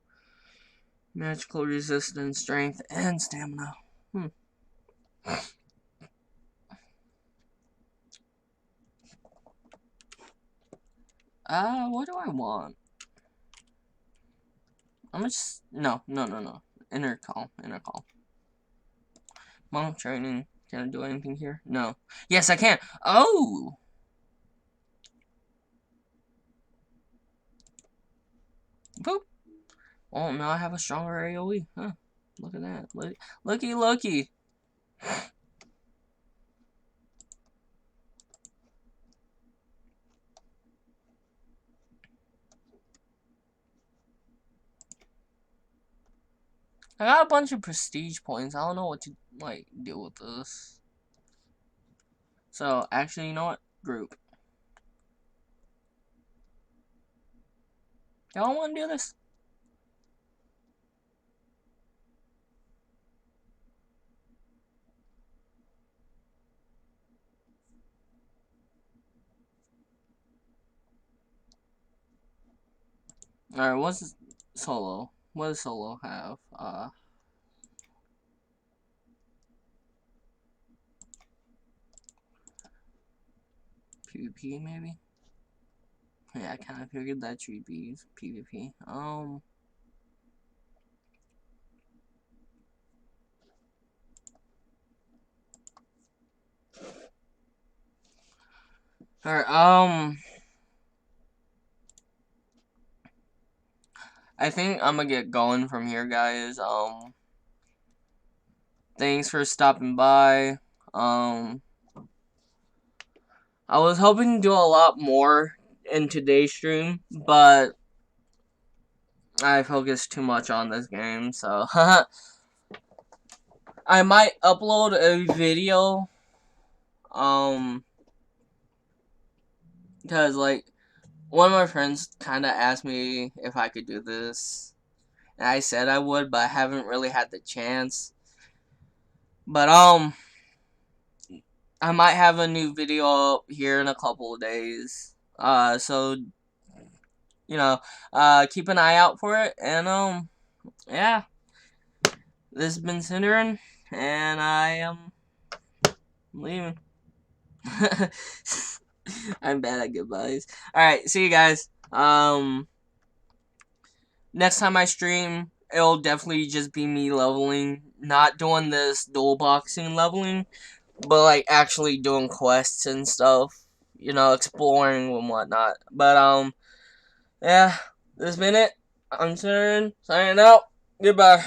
magical resistance, strength, and stamina. What do I want? I'm just no. Intercall. Monk training. Can I do anything here? No. Yes, I can. Oh. Boop. Oh, now I have a stronger AoE. Huh. Look at that. Looky. I got a bunch of prestige points. I don't know what to like do with this. So actually, you know what? Group. Y'all want to do this? Alright, what's solo? What does solo have? PvP maybe? Yeah, I kind of figured that should be PvP. Alright, I think I'm gonna get going from here, guys. Thanks for stopping by. I was hoping to do a lot more in today's stream, but I focused too much on this game, so I might upload a video, because like one of my friends kind of asked me if I could do this, and I said I would, but I haven't really had the chance. But I might have a new video up here in a couple of days. So keep an eye out for it, and yeah. This has been Cinderin, and I am leaving. I'm bad at goodbyes. Alright, see you guys. Next time I stream, it'll definitely just be me leveling. Not doing this dual boxing leveling, but like actually doing quests and stuff. Exploring and whatnot. But yeah, this has been it. I'm Cinderin, signing out. Goodbye.